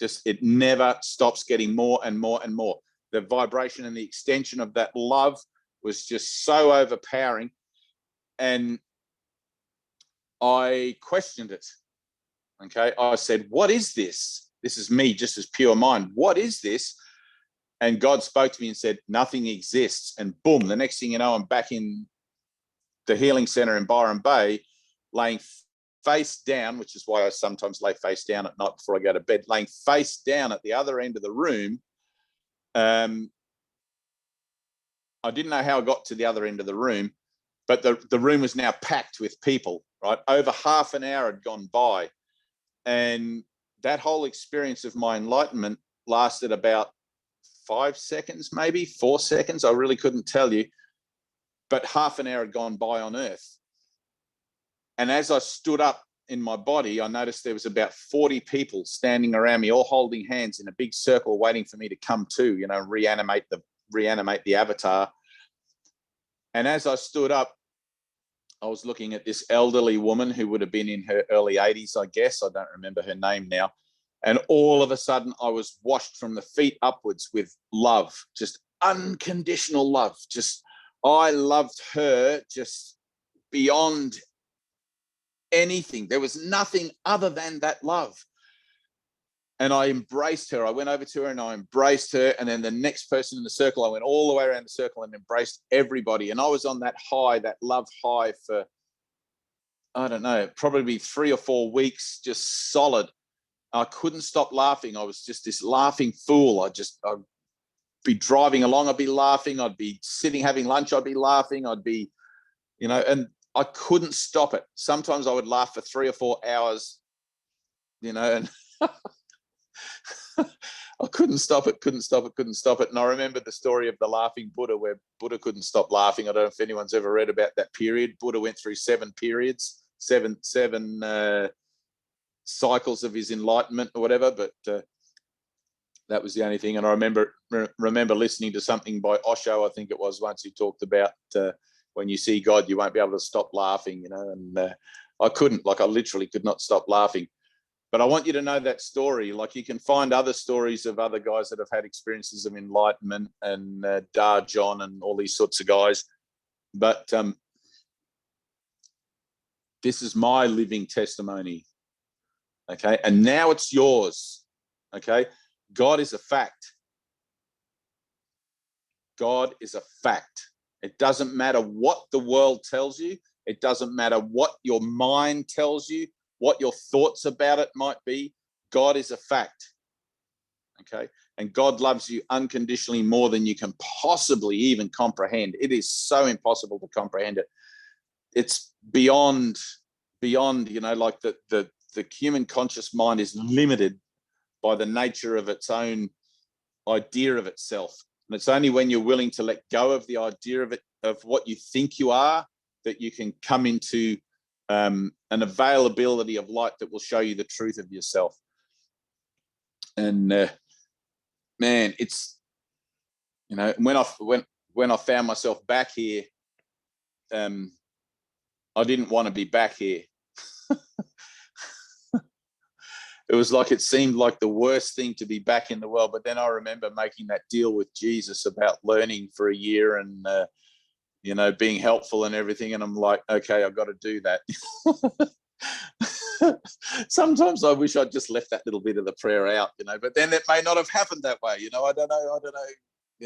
Just it never stops getting more and more and more. The vibration and the extension of that love was just so overpowering. And I questioned it. Okay. I said, what is this? This is me, just as pure mind. What is this? And God spoke to me and said, nothing exists. And boom, the next thing you know, I'm back in the healing center in Byron Bay, laying face down, which is why I sometimes lay face down at night before I go to bed, laying face down at the other end of the room. I didn't know how I got to the other end of the room, but the room was now packed with people, right? Over half an hour had gone by. And that whole experience of my enlightenment lasted about 5 seconds, maybe 4 seconds. I really couldn't tell you, but half an hour had gone by on earth. And as I stood up in my body, I noticed there was about 40 people standing around me, all holding hands in a big circle, waiting for me to come to, reanimate the avatar. And as I stood up, I was looking at this elderly woman who would have been in her early 80s, I guess. I don't remember her name now. And all of a sudden, I was washed from the feet upwards with love, just unconditional love. Just, I loved her just beyond anything. There was nothing other than that love. And I embraced her. I went over to her and I embraced her. And then the next person in the circle, I went all the way around the circle and embraced everybody. And I was on that high, that love high for, I don't know, probably 3 or 4 weeks, just solid. I couldn't stop laughing. I was just this laughing fool. I'd be driving along, I'd be laughing. I'd be sitting having lunch, I'd be laughing. I'd be, and I couldn't stop it. Sometimes I would laugh for 3 or 4 hours, and I couldn't stop it. And I remember the story of the laughing Buddha, where Buddha couldn't stop laughing. I don't know if anyone's ever read about that period. Buddha went through 7 periods, seven cycles of his enlightenment or whatever, but that was the only thing. And I remember listening to something by Osho, I think it was, once he talked about when you see God, you won't be able to stop laughing, and I couldn't, I literally could not stop laughing. But I want you to know that story. You can find other stories of other guys that have had experiences of enlightenment, and Da John and all these sorts of guys. But this is my living testimony. Okay. And now it's yours. Okay. God is a fact. God is a fact. It doesn't matter what the world tells you. It doesn't matter what your mind tells you, what your thoughts about it might be. God is a fact. Okay. And God loves you unconditionally more than you can possibly even comprehend. It is so impossible to comprehend it. It's beyond, the human conscious mind is limited by the nature of its own idea of itself. And it's only when you're willing to let go of the idea of it, of what you think you are, that you can come into an availability of light that will show you the truth of yourself. And man, it's, when I found myself back here, I didn't want to be back here. It was it seemed like the worst thing to be back in the world. But then I remember making that deal with Jesus about learning for a year and, being helpful and everything. And I'm like, okay, I've got to do that. Sometimes I wish I'd just left that little bit of the prayer out, but then it may not have happened that way. I don't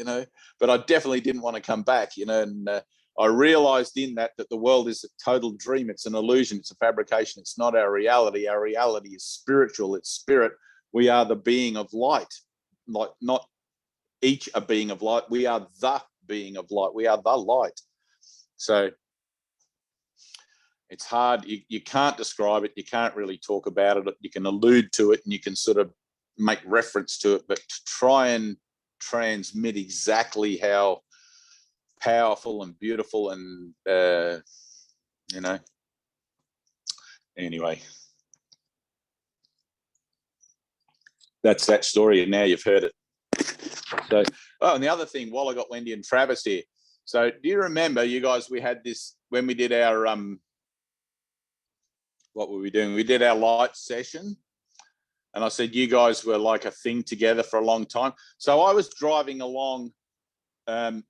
know, but I definitely didn't want to come back, and I realized in that the world is a total dream. It's an illusion. It's a fabrication. It's not our reality. Our reality is spiritual. It's spirit. We are the being of light, not each a being of light. We are the being of light. We are the light. So it's hard. You can't describe it. You can't really talk about it. You can allude to it and you can sort of make reference to it, but to try and transmit exactly how powerful and beautiful and anyway, that's that story, and now you've heard it. So, and the other thing, while I got Wendy and Travis here, so do you remember, you guys, we had this when we did our what were we doing? We did our light session, and I said you guys were like a thing together for a long time. So I was driving along. I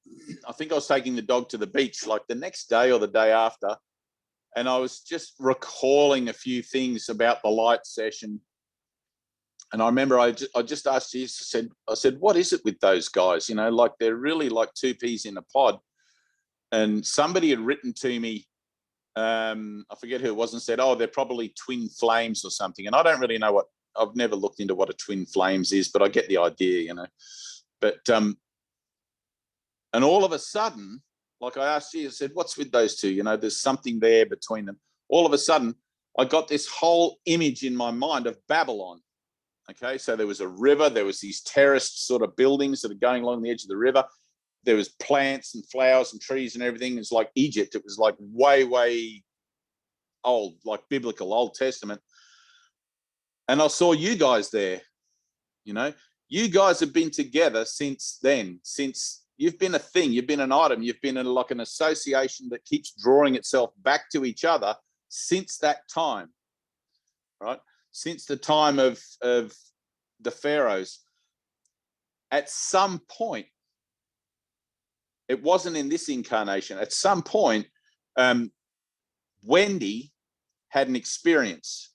think I was taking the dog to the beach like the next day or the day after. And I was just recalling a few things about the light session. And I remember I just asked Jesus, I said, what is it with those guys? They're really like two peas in a pod. And somebody had written to me, I forget who it was, and said, oh, they're probably twin flames or something. And I don't really know I've never looked into what a twin flames is, but I get the idea, But and all of a sudden, like I asked you, I said, what's with those two? There's something there between them. All of a sudden, I got this whole image in my mind of Babylon. Okay, so there was a river. There was these terraced sort of buildings that are going along the edge of the river. There was plants and flowers and trees and everything. It's like Egypt. It was like way, way old, like biblical, Old Testament. And I saw you guys there. You guys have been together since then, since You've been a thing. You've been an item. You've been like an association that keeps drawing itself back to each other since that time, right? Since the time of the pharaohs. At some point, it wasn't in this incarnation. At some point, Wendy had an experience.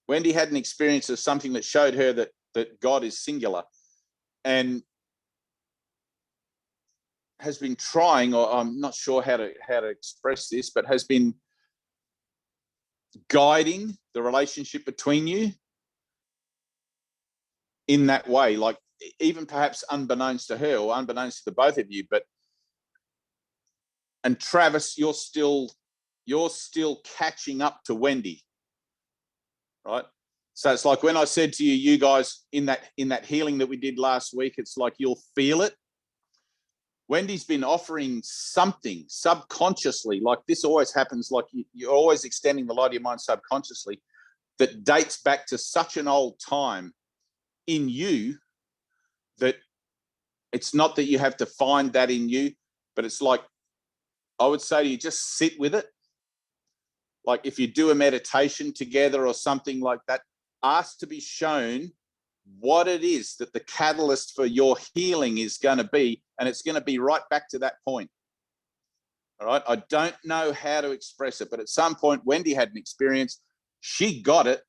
Wendy had an experience of something that showed her that God is singular, and has been trying, or I'm not sure how to express this, but has been guiding the relationship between you in that way, like even perhaps unbeknownst to her or unbeknownst to the both of you. And Travis, you're still catching up to Wendy, right? So it's like when I said to you guys in that healing that we did last week, it's like you'll feel it. Wendy's been offering something subconsciously, like this always happens, like you're always extending the light of your mind subconsciously, that dates back to such an old time in you that it's not that you have to find that in you, but it's like, I would say to you, just sit with it. Like if you do a meditation together or something like that, ask to be shown what it is that the catalyst for your healing is going to be, and it's going to be right back to that point. All right. I don't know how to express it, but at some point, Wendy had an experience. She got it,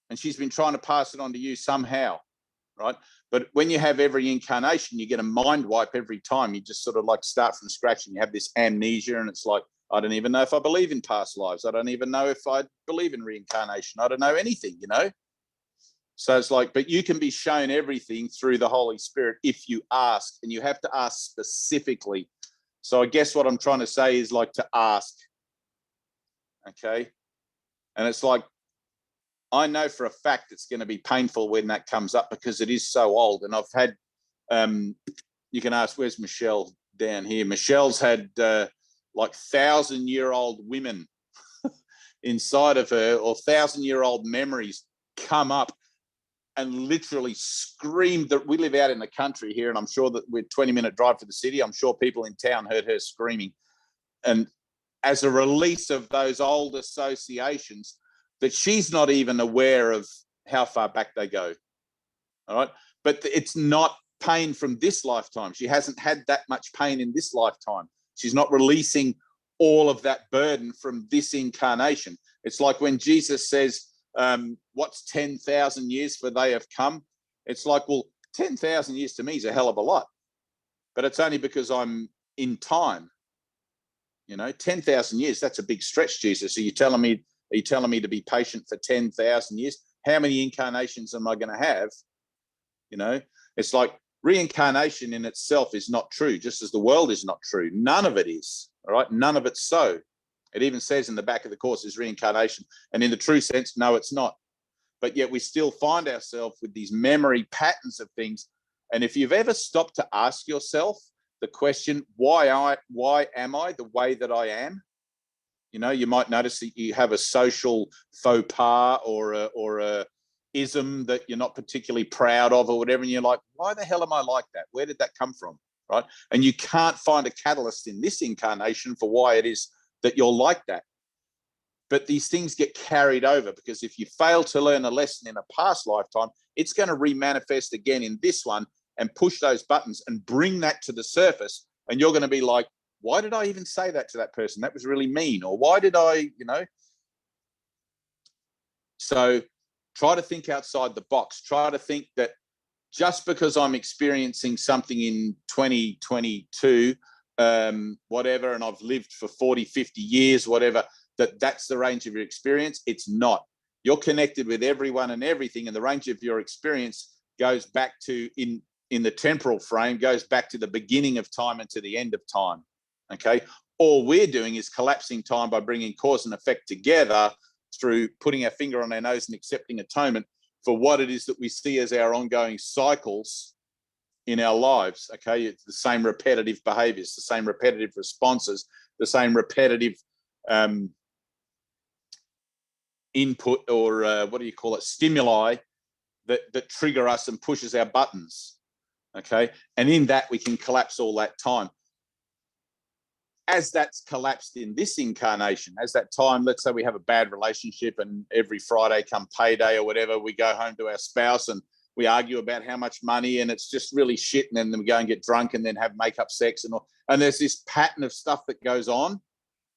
and she's been trying to pass it on to you somehow. Right. But when you have every incarnation, you get a mind wipe every time. You just sort of like start from scratch, and you have this amnesia, and it's like, I don't even know if I believe in past lives. I don't even know if I believe in reincarnation. I don't know anything, you know? So it's like, but you can be shown everything through the Holy Spirit if you ask, and you have to ask specifically. So I guess what I'm trying to say is like to ask. Okay. And it's like, I know for a fact it's going to be painful when that comes up because it is so old. And I've had, you can ask, where's Michelle down here? Michelle's had like 1,000-year-old women inside of her, or 1,000-year-old memories come up and literally screamed. That we live out in the country here, and I'm sure that we're 20-minute drive to the city. I'm sure people in town heard her screaming. And as a release of those old associations, that she's not even aware of how far back they go. All right. But it's not pain from this lifetime. She hasn't had that much pain in this lifetime. She's not releasing all of that burden from this incarnation. It's like when Jesus says, what's 10,000 years for they have come? It's like, well, 10,000 years to me is a hell of a lot, but it's only because I'm in time. You know, 10,000 years, that's a big stretch, Jesus. Are you telling me to be patient for 10,000 years? How many incarnations am I going to have? You know, it's like reincarnation in itself is not true, just as the world is not true. None of it is. All right. None of it's so. It even says in the back of the course is reincarnation. And in the true sense, no, it's not. But yet we still find ourselves with these memory patterns of things. And if you've ever stopped to ask yourself the question, why am I the way that I am? You know, you might notice that you have a social faux pas or a ism that you're not particularly proud of or whatever. And you're like, why the hell am I like that? Where did that come from? Right. And you can't find a catalyst in this incarnation for why it is that you're like that. But these things get carried over, because if you fail to learn a lesson in a past lifetime, it's going to remanifest again in this one and push those buttons and bring that to the surface. And you're going to be like, why did I even say that to that person? That was really mean. Or why did I, you know? So try to think outside the box. Try to think that just because I'm experiencing something in 2022, whatever, and I've lived for 40, 50 years, whatever, that's the range of your experience. It's not. You're connected with everyone and everything, and the range of your experience goes back to, in the temporal frame, goes back to the beginning of time and to the end of time. Okay. All we're doing is collapsing time by bringing cause and effect together through putting our finger on our nose and accepting atonement for what it is that we see as our ongoing cycles in our lives. Okay. It's the same repetitive behaviors, the same repetitive responses, the same repetitive input, or what do you call it, stimuli that trigger us and pushes our buttons. Okay. And in that, we can collapse all that time. As that's collapsed in this incarnation, as that time, let's say we have a bad relationship and every Friday come payday or whatever, we go home to our spouse and we argue about how much money and it's just really shit. And then we go and get drunk and then have make-up sex and all. And there's this pattern of stuff that goes on,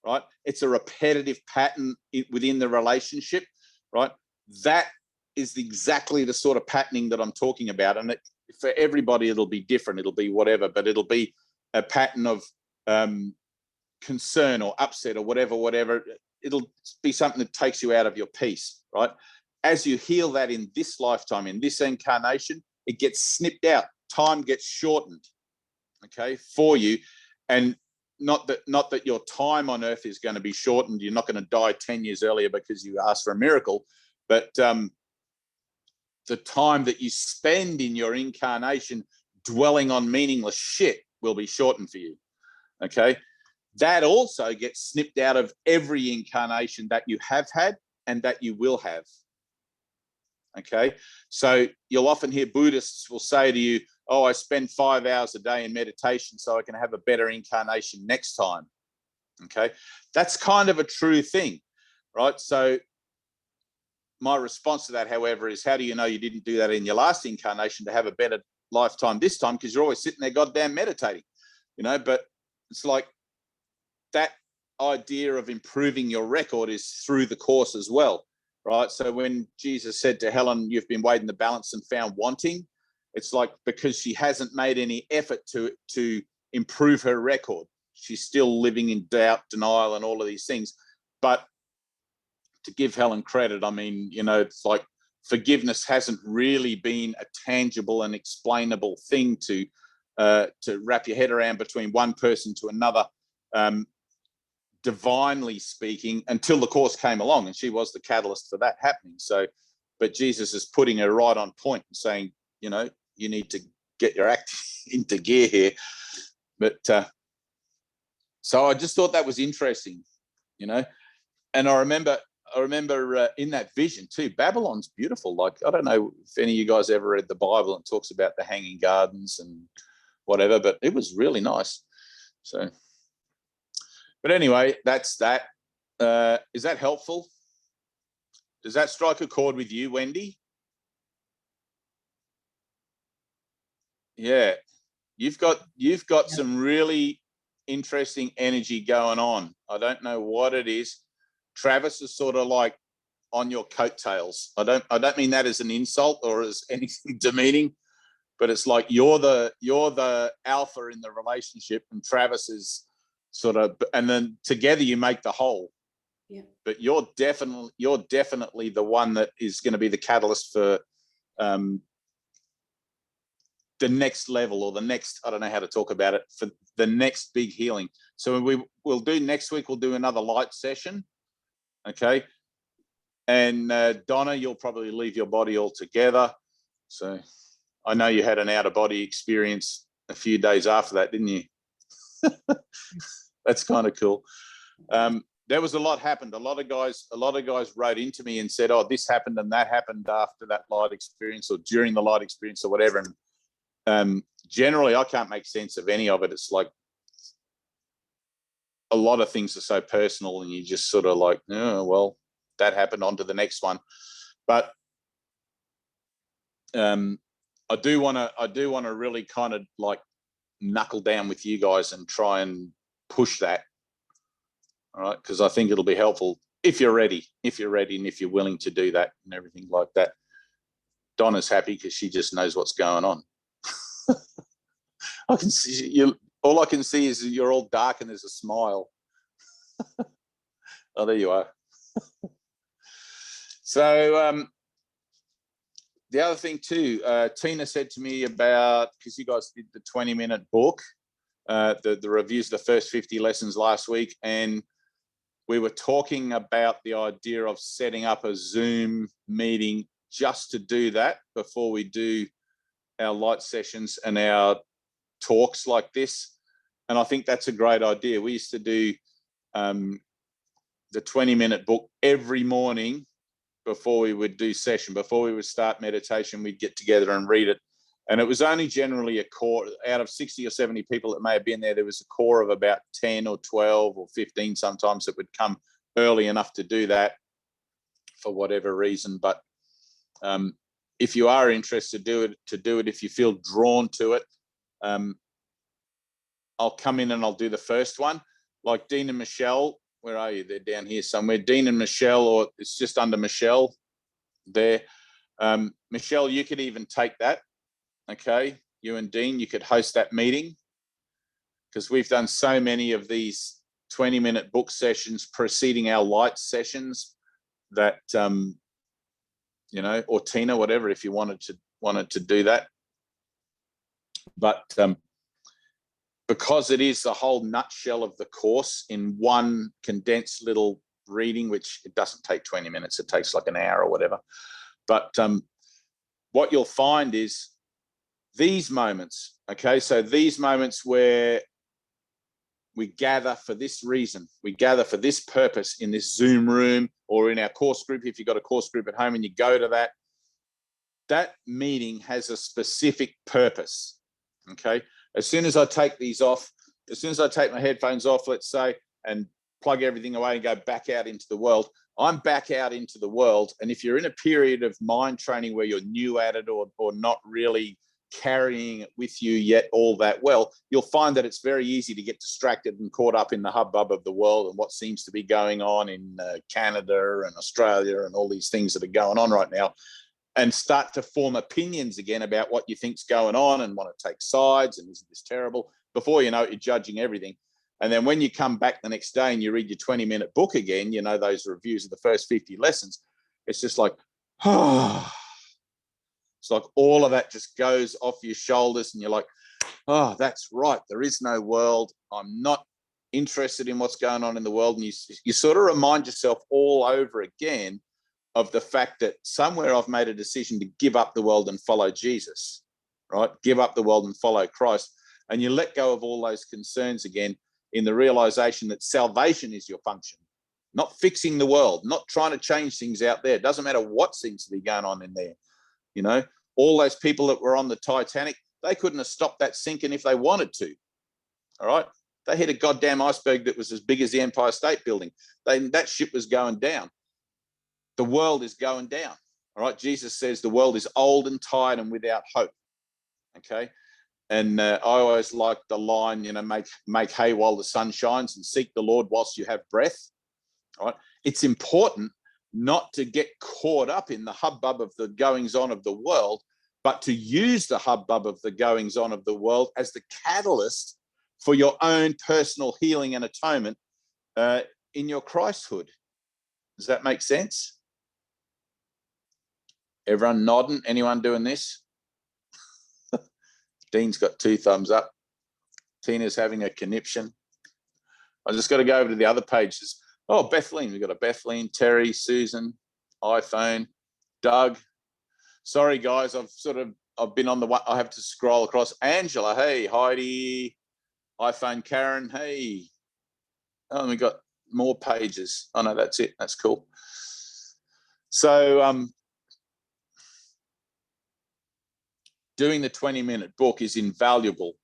right? It's a repetitive pattern within the relationship, right? That is exactly the sort of patterning that I'm talking about. And for everybody, it'll be different. It'll be whatever, but it'll be a pattern of concern or upset or whatever. It'll be something that takes you out of your peace, right? As you heal that in this lifetime, in this incarnation, it gets snipped out. Time gets shortened, okay, for you. And not that your time on earth is going to be shortened. You're not going to die 10 years earlier because you asked for a miracle, but the time that you spend in your incarnation dwelling on meaningless shit will be shortened for you, okay? That also gets snipped out of every incarnation that you have had and that you will have. Okay. So you'll often hear Buddhists will say to you, oh, I spend 5 hours a day in meditation so I can have a better incarnation next time. Okay. That's kind of a true thing, right? So my response to that, however, is how do you know you didn't do that in your last incarnation to have a better lifetime this time? Because you're always sitting there goddamn meditating, but it's like, that idea of improving your record is through the course as well, right? So when Jesus said to Helen, you've been weighed in the balance and found wanting, it's like because she hasn't made any effort to improve her record. She's still living in doubt, denial, and all of these things. But to give Helen credit, I mean, it's like forgiveness hasn't really been a tangible and explainable thing to wrap your head around between one person to another, divinely speaking, until the course came along, and she was the catalyst for that happening. So, but Jesus is putting her right on point and saying, you need to get your act into gear here. But so I just thought that was interesting, and I remember in that vision too, Babylon's beautiful. Like, I don't know if any of you guys ever read the Bible and talks about the hanging gardens and whatever, but it was really nice. So, but anyway, that's that. Is that helpful? Does that strike a chord with you, Wendy? Yeah, you've got some really interesting energy going on. I don't know what it is. Travis is sort of like on your coattails. I don't mean that as an insult or as anything demeaning, but it's like you're the alpha in the relationship, and Travis is sort of, and then together you make the whole. Yeah. But you're definitely the one that is going to be the catalyst for the next level, or the next, I don't know how to talk about it, for the next big healing. So we'll do next week, we'll do another light session. Okay. And Donna, you'll probably leave your body altogether. So I know you had an out of body experience a few days after that, didn't you? That's kind of cool. There was a lot happened. A lot of guys wrote into me and said, oh, this happened and that happened after that light experience or during the light experience or whatever. And generally, I can't make sense of any of it. It's like a lot of things are so personal, and you just sort of like, oh, well, that happened, on to the next one. But I do want to really kind of like knuckle down with you guys and try and push that. All right, because I think it'll be helpful if you're ready, and if you're willing to do that and everything like that. Donna's happy because she just knows what's going on. I can see you. All I can see is you're all dark and there's a smile. Oh, there you are. So the other thing too, Tina said to me about, because you guys did the 20-minute book, the reviews, the first 50 lessons last week, and we were talking about the idea of setting up a Zoom meeting just to do that before we do our light sessions and our talks like this. And I think that's a great idea. We used to do the 20-minute book every morning before we would do session, before we would start meditation, we'd get together and read it. And it was only generally a core out of 60 or 70 people that may have been there. There was a core of about 10 or 12 or 15 sometimes that would come early enough to do that for whatever reason. But if you are interested to do it, if you feel drawn to it, I'll come in and I'll do the first one. Like Dean and Michelle, where are you? They're down here somewhere. Dean and Michelle, or it's just under Michelle there. Michelle, you could even take that. Okay, you and Dean, you could host that meeting, because we've done so many of these 20-minute book sessions preceding our light sessions that, you know, or Tina, whatever, if you wanted to do that. But because it is the whole nutshell of the course in one condensed little reading, which it doesn't take 20 minutes, it takes like an hour or whatever. But what you'll find is these moments, okay, so these moments where we gather for this reason, we gather for this purpose in this Zoom room or in our course group, if you've got a course group at home and you go to that, that meeting has a specific purpose, okay? As soon as I take these off, as soon as I take my headphones off, let's say, and plug everything away and go back out into the world, I'm back out into the world. And if you're in a period of mind training where you're new at it or not really carrying it with you yet all that well, you'll find that it's very easy to get distracted and caught up in the hubbub of the world and what seems to be going on in Canada and Australia and all these things that are going on right now, and start to form opinions again about what you think's going on and want to take sides and isn't this terrible. Before you know it, you're judging everything. And then when you come back the next day and you read your 20-minute book again, you know, those reviews of the first 50 lessons, it's just like, oh, it's like all of that just goes off your shoulders and you're like, oh, that's right. There is no world. I'm not interested in what's going on in the world. And you sort of remind yourself all over again of the fact that somewhere I've made a decision to give up the world and follow Jesus, right? Give up the world and follow Christ. And you let go of all those concerns again in the realization that salvation is your function, not fixing the world, not trying to change things out there. It doesn't matter what seems to be going on in there. You know, all those people that were on the Titanic, they couldn't have stopped that sinking if they wanted to. All right. They hit a goddamn iceberg that was as big as the Empire State Building. That ship was going down. The world is going down. All right. Jesus says the world is old and tired and without hope. Okay. And I always like the line, you know, make hay while the sun shines and seek the Lord whilst you have breath. All right. It's important not to get caught up in the hubbub of the goings on of the world, but to use the hubbub of the goings on of the world as the catalyst for your own personal healing and atonement in your Christhood. Does that make sense? Everyone nodding? Anyone doing this? Dean's got 2 thumbs up. Tina's having a conniption. I just got to go over to the other pages. Oh, Bethleen. We've got a Bethleen, Terry, Susan, iPhone, Doug. Sorry, guys. I've been on the one. I have to scroll across. Angela. Hey, Heidi. iPhone, Karen. Hey. Oh, we got more pages. Oh, no, that's it. That's cool. So, doing the 20-minute book is invaluable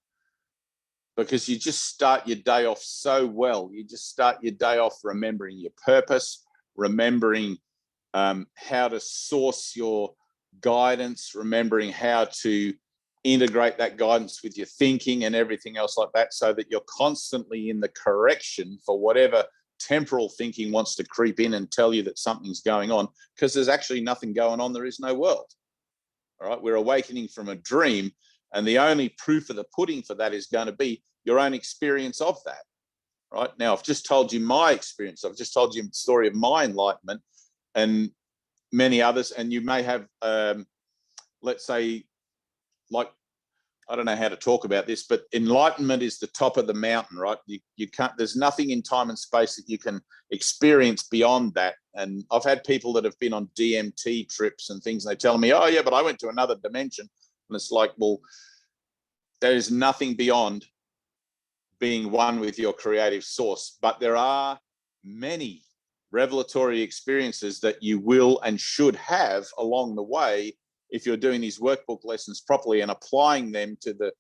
because you just start your day off so well. You just start your day off remembering your purpose, remembering how to source your guidance, remembering how to integrate that guidance with your thinking and everything else like that, so that you're constantly in the correction for whatever temporal thinking wants to creep in and tell you that something's going on, because there's actually nothing going on. There is no world. All right, we're awakening from a dream, and the only proof of the pudding for that is going to be your own experience of that. Right now, I've just told you my experience. I've just told you the story of my enlightenment and many others. And you may have, let's say, like, I don't know how to talk about this, but enlightenment is the top of the mountain, right? You can't, there's nothing in time and space that you can experience beyond that. And I've had people that have been on DMT trips and things, and they tell me, oh yeah, but I went to another dimension. And it's like, well, there's nothing beyond being one with your creative source. But there are many revelatory experiences that you will and should have along the way if you're doing these workbook lessons properly and applying them to the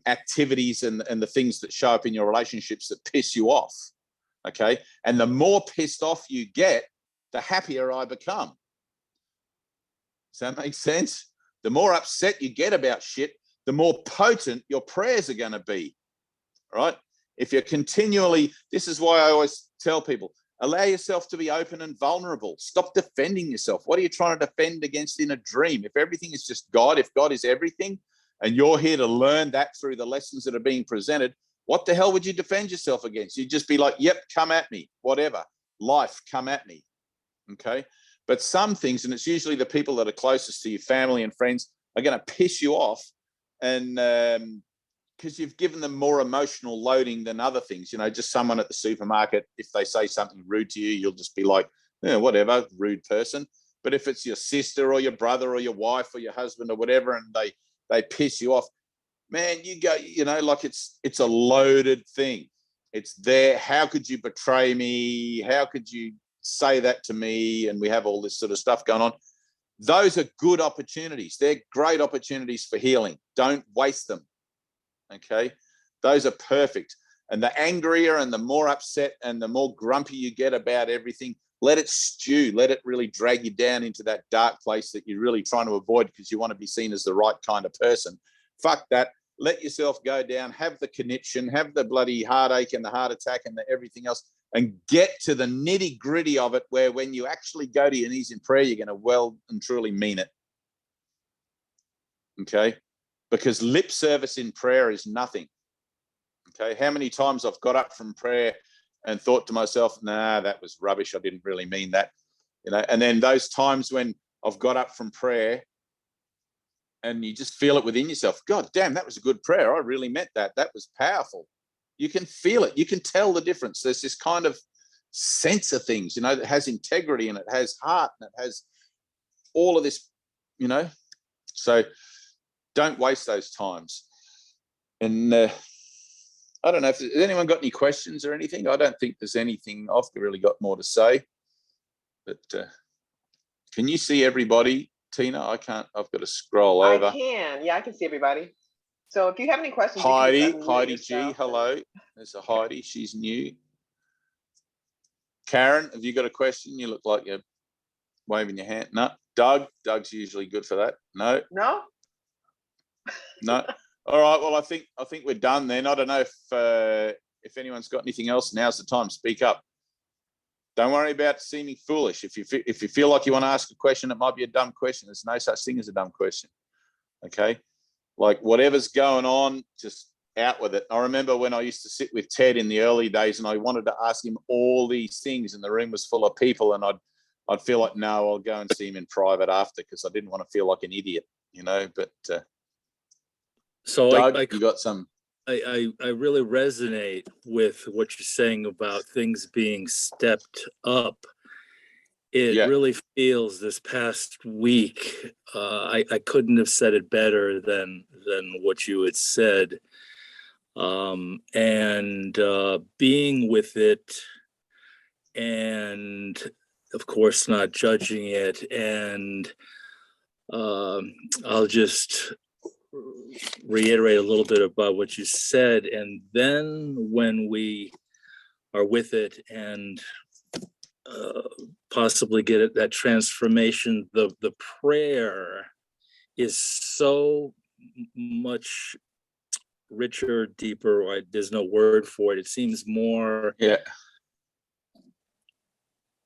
activities and the things that show up in your relationships that piss you off. Okay. And the more pissed off you get, the happier I become. Does that make sense? The more upset you get about shit, the more potent your prayers are going to be. Right? If you're continually, this is why I always tell people, allow yourself to be open and vulnerable. Stop defending yourself. What are you trying to defend against in a dream? If everything is just God, if God is everything, and you're here to learn that through the lessons that are being presented, what the hell would you defend yourself against? You'd just be like, yep, come at me, whatever. Life, come at me. Okay? But some things, and it's usually the people that are closest to you, family and friends, are going to piss you off. And because you've given them more emotional loading than other things, you know, just someone at the supermarket, if they say something rude to you, you'll just be like, yeah, whatever, rude person. But if it's your sister or your brother or your wife or your husband or whatever, and they piss you off, man, you go, you know, like it's a loaded thing. It's there. How could you betray me? How could you say that to me? And we have all this sort of stuff going on. Those are good opportunities. They're great opportunities for healing. Don't waste them. Okay. Those are perfect. And the angrier and the more upset and the more grumpy you get about everything, let it stew. Let it really drag you down into that dark place that you're really trying to avoid because you want to be seen as the right kind of person. Fuck that. Let yourself go down, have the conniption, have the bloody heartache and the heart attack and the everything else, and get to the nitty gritty of it, where when you actually go to your knees in prayer, you're going to well and truly mean it. Okay. Because lip service in prayer is nothing. Okay. How many times I've got up from prayer and thought to myself, nah, that was rubbish. I didn't really mean that. You know, and then those times when I've got up from prayer and you just feel it within yourself, God damn, that was a good prayer. I really meant that. That was powerful. You can feel it. You can tell the difference. There's this kind of sense of things, you know, that has integrity and it has heart and it has all of this, you know. So don't waste those times. And I don't know if has anyone got any questions or anything. I don't think there's anything. I've really got more to say. But can you see everybody, Tina? I can't. I've got to scroll over. I can. Yeah, I can see everybody. So if you have any questions, Heidi G, hello. There's a Heidi. She's new. Karen, have you got a question? You look like you're waving your hand. No. Doug's usually good for that. No. All right. Well, I think we're done then. I don't know if anyone's got anything else. Now's the time. Speak up. Don't worry about seeming foolish. If you feel like you want to ask a question, it might be a dumb question. There's no such thing as a dumb question. Okay. Like whatever's going on, just out with it. I remember when I used to sit with Ted in the early days and I wanted to ask him all these things and the room was full of people and I'd feel like, no, I'll go and see him in private after because I didn't want to feel like an idiot, you know, but so Doug, you got some. I really resonate with what you're saying about things being stepped up. It really feels this past week, I couldn't have said it better than what you had said. And being with it and of course not judging it. And I'll just reiterate a little bit about what you said. And then when we are with it and possibly get it, that transformation, the prayer is so much richer, deeper. There's no word for it. It seems more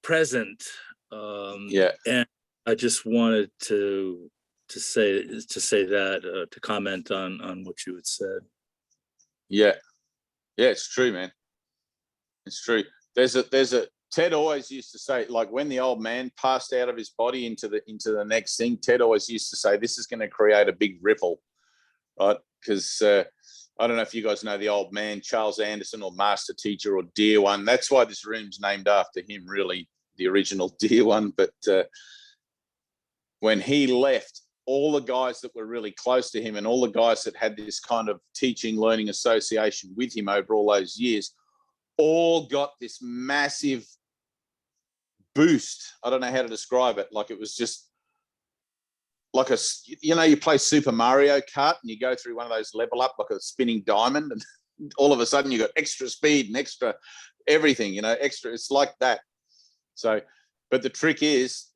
present. And I just wanted to say that, to comment on what you had said. Yeah, it's true, man. It's true. There's a Ted always used to say, like when the old man passed out of his body into the next thing, Ted always used to say, this is going to create a big ripple, right? Because I don't know if you guys know the old man, Charles Anderson, or Master Teacher, or Dear One. That's why this room's named after him, really, the original Dear One. But when he left, all the guys that were really close to him and all the guys that had this kind of teaching, learning association with him over all those years, all got this massive boost. I don't know how to describe it. Like it was just like you play Super Mario Kart and you go through one of those level up like a spinning diamond, and all of a sudden you got extra speed and extra everything, extra. It's like that. So, but the trick is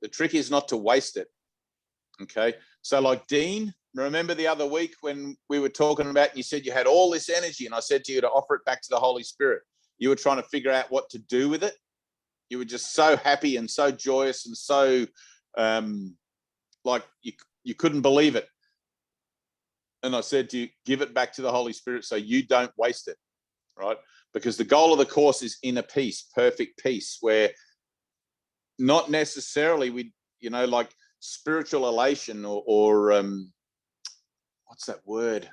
not to waste it. Okay. So like Dean, remember the other week when we were talking about, and you said you had all this energy, and I said to you to offer it back to the Holy Spirit. You were trying to figure out what to do with it. You were just so happy and so joyous and so like you couldn't believe it. And I said to you, give it back to the Holy Spirit so you don't waste it, right? Because the goal of the course is inner peace, perfect peace, where not necessarily like spiritual elation or what's that word?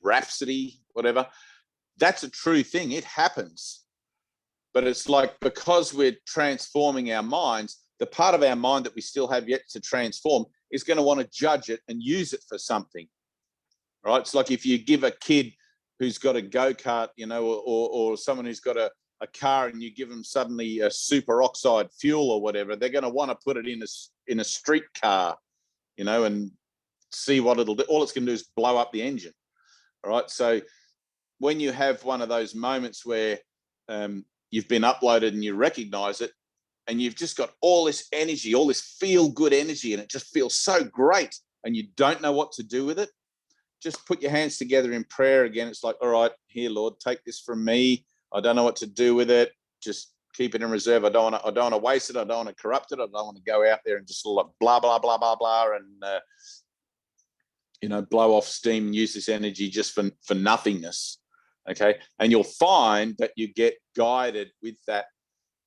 Rhapsody, whatever. That's a true thing. It happens. But it's like, because we're transforming our minds, the part of our mind that we still have yet to transform is going to want to judge it and use it for something, right? It's like if you give a kid who's got a go-kart, or someone who's got a car, and you give them suddenly a superoxide fuel or whatever, they're going to want to put it in a street car, and see what it'll do. All it's going to do is blow up the engine, all right? So when you have one of those moments where you've been uploaded and you recognize it, and you've just got all this energy, all this feel-good energy, and it just feels so great, and you don't know what to do with it, just put your hands together in prayer again. It's like, all right, here, Lord, take this from me. I don't know what to do with it. Just keep it in reserve. I don't want to waste it. I don't want to corrupt it. I don't want to go out there and just like blah, blah, blah, blah, blah, and, blow off steam and use this energy just for nothingness. Okay. And you'll find that you get guided with that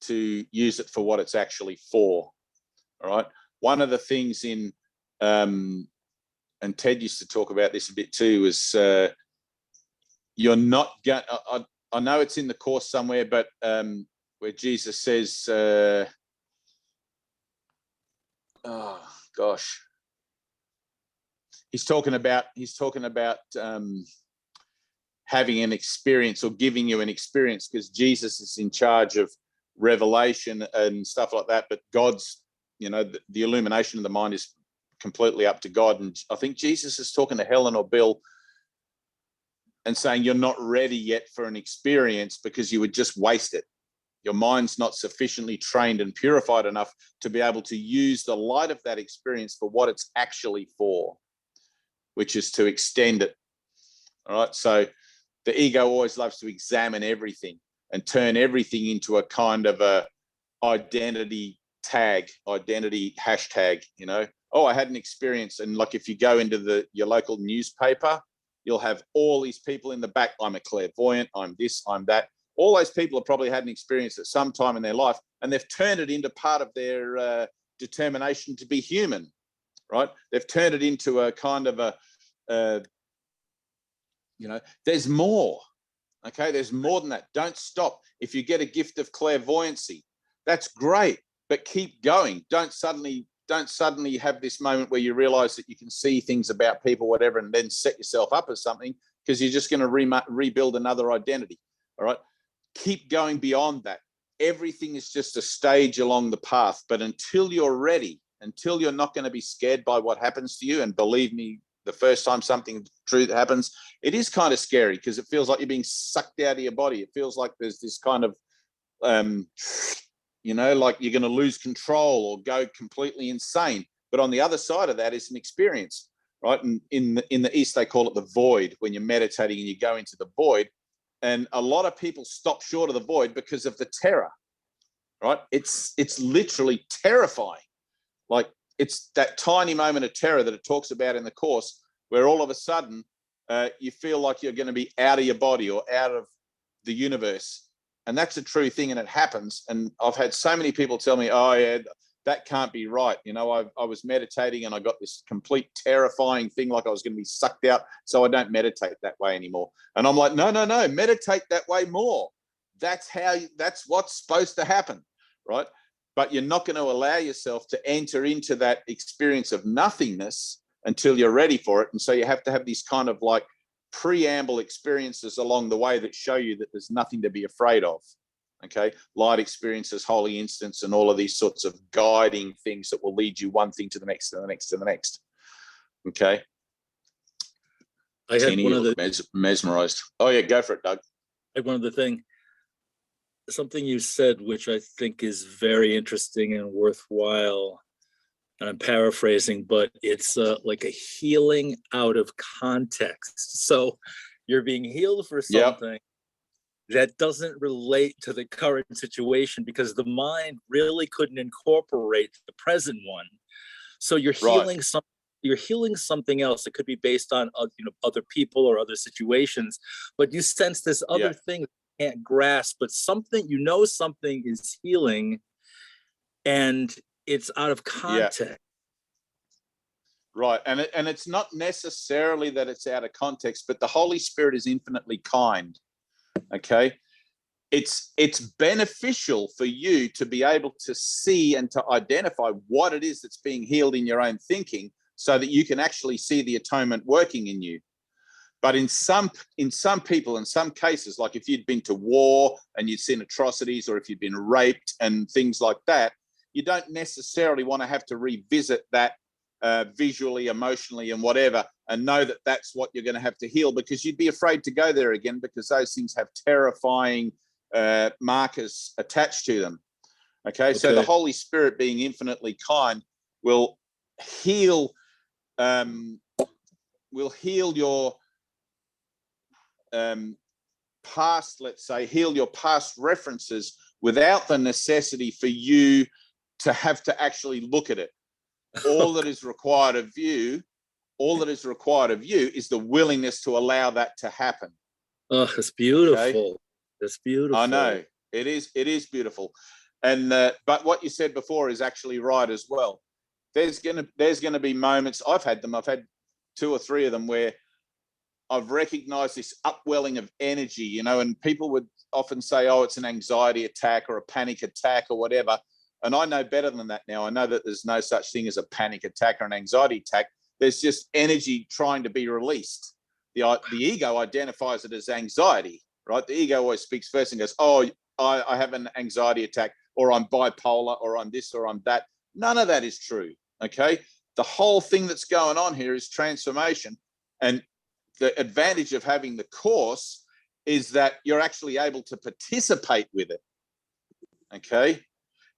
to use it for what it's actually for. All right. One of the things in, and Ted used to talk about this a bit too, is you're not going, I know it's in the course somewhere, but where Jesus says, oh gosh, he's talking about having an experience or giving you an experience, because Jesus is in charge of revelation and stuff like that, but God's, the illumination of the mind is completely up to God. And I think Jesus is talking to Helen or Bill and saying, you're not ready yet for an experience because you would just waste it. Your mind's not sufficiently trained and purified enough to be able to use the light of that experience for what it's actually for, which is to extend it. All right. So the ego always loves to examine everything and turn everything into a kind of a identity hashtag, Oh, I had an experience. And like, if you go into your local newspaper, you'll have all these people in the back. I'm a clairvoyant. I'm this, I'm that. All those people have probably had an experience at some time in their life, and they've turned it into part of their determination to be human, right? They've turned it into a kind of there's more. Okay, there's more than that. Don't stop. If you get a gift of clairvoyancy, that's great, but keep going. Don't suddenly have this moment where you realize that you can see things about people, whatever, and then set yourself up as something, because you're just going to rebuild another identity. All right, keep going beyond that. Everything is just a stage along the path, but until you're ready, until you're not going to be scared by what happens to you, and believe me, the first time something true that happens, it is kind of scary, because it feels like you're being sucked out of your body. It feels like there's this kind of, like you're going to lose control or go completely insane. But on the other side of that is an experience, right? And in the East, they call it the void, when you're meditating and you go into the void. And a lot of people stop short of the void because of the terror, right? It's literally terrifying. Like, it's that tiny moment of terror that it talks about in the course, where all of a sudden you feel like you're going to be out of your body or out of the universe. And that's a true thing, and it happens. And I've had so many people tell me, oh, yeah, that can't be right. I was meditating and I got this complete terrifying thing, like I was going to be sucked out, so I don't meditate that way anymore. And I'm like, no, meditate that way more. That's what's supposed to happen, right? But you're not going to allow yourself to enter into that experience of nothingness until you're ready for it. And so you have to have these kind of like preamble experiences along the way that show you that there's nothing to be afraid of. Okay, light experiences, holy instants, and all of these sorts of guiding things that will lead you one thing to the next, to the next, to the next. Okay. I had Tina, one you of the look mesmerized. Oh yeah, go for it, Doug. I had one of the thing, something you said, which I think is very interesting and worthwhile. And I'm paraphrasing, but it's like a healing out of context. So you're being healed for something that doesn't relate to the current situation because the mind really couldn't incorporate the present one. So you're healing something. You're healing something else. It could be based on other people or other situations, but you sense this other thing that you can't grasp, but something something is healing, and it's out of context. Right, and it's not necessarily that it's out of context, but the Holy Spirit is infinitely kind. Okay, it's beneficial for you to be able to see and to identify what it is that's being healed in your own thinking, so that you can actually see the atonement working in you. But in some people, in some cases, like if you'd been to war and you'd seen atrocities, or if you'd been raped and things like that, you don't necessarily want to have to revisit that visually, emotionally, and whatever, and know that that's what you're going to have to heal, because you'd be afraid to go there again, because those things have terrifying markers attached to them. Okay, so the Holy Spirit, being infinitely kind, will heal your past, let's say, heal your past references without the necessity for you to have to actually look at it. All that is required of you is the willingness to allow that to happen. Oh, it's beautiful. Okay? It's beautiful. I know it is beautiful. And but what you said before is actually right as well. There's gonna be moments, I've had 2 or 3 of them, where I've recognized this upwelling of energy, and people would often say, oh, it's an anxiety attack or a panic attack or whatever. And I know better than that now. I know that there's no such thing as a panic attack or an anxiety attack. There's just energy trying to be released. The ego identifies it as anxiety, right? The ego always speaks first and goes, oh, I have an anxiety attack, or I'm bipolar, or I'm this, or I'm that. None of that is true, okay? The whole thing that's going on here is transformation. And the advantage of having the course is that you're actually able to participate with it, okay?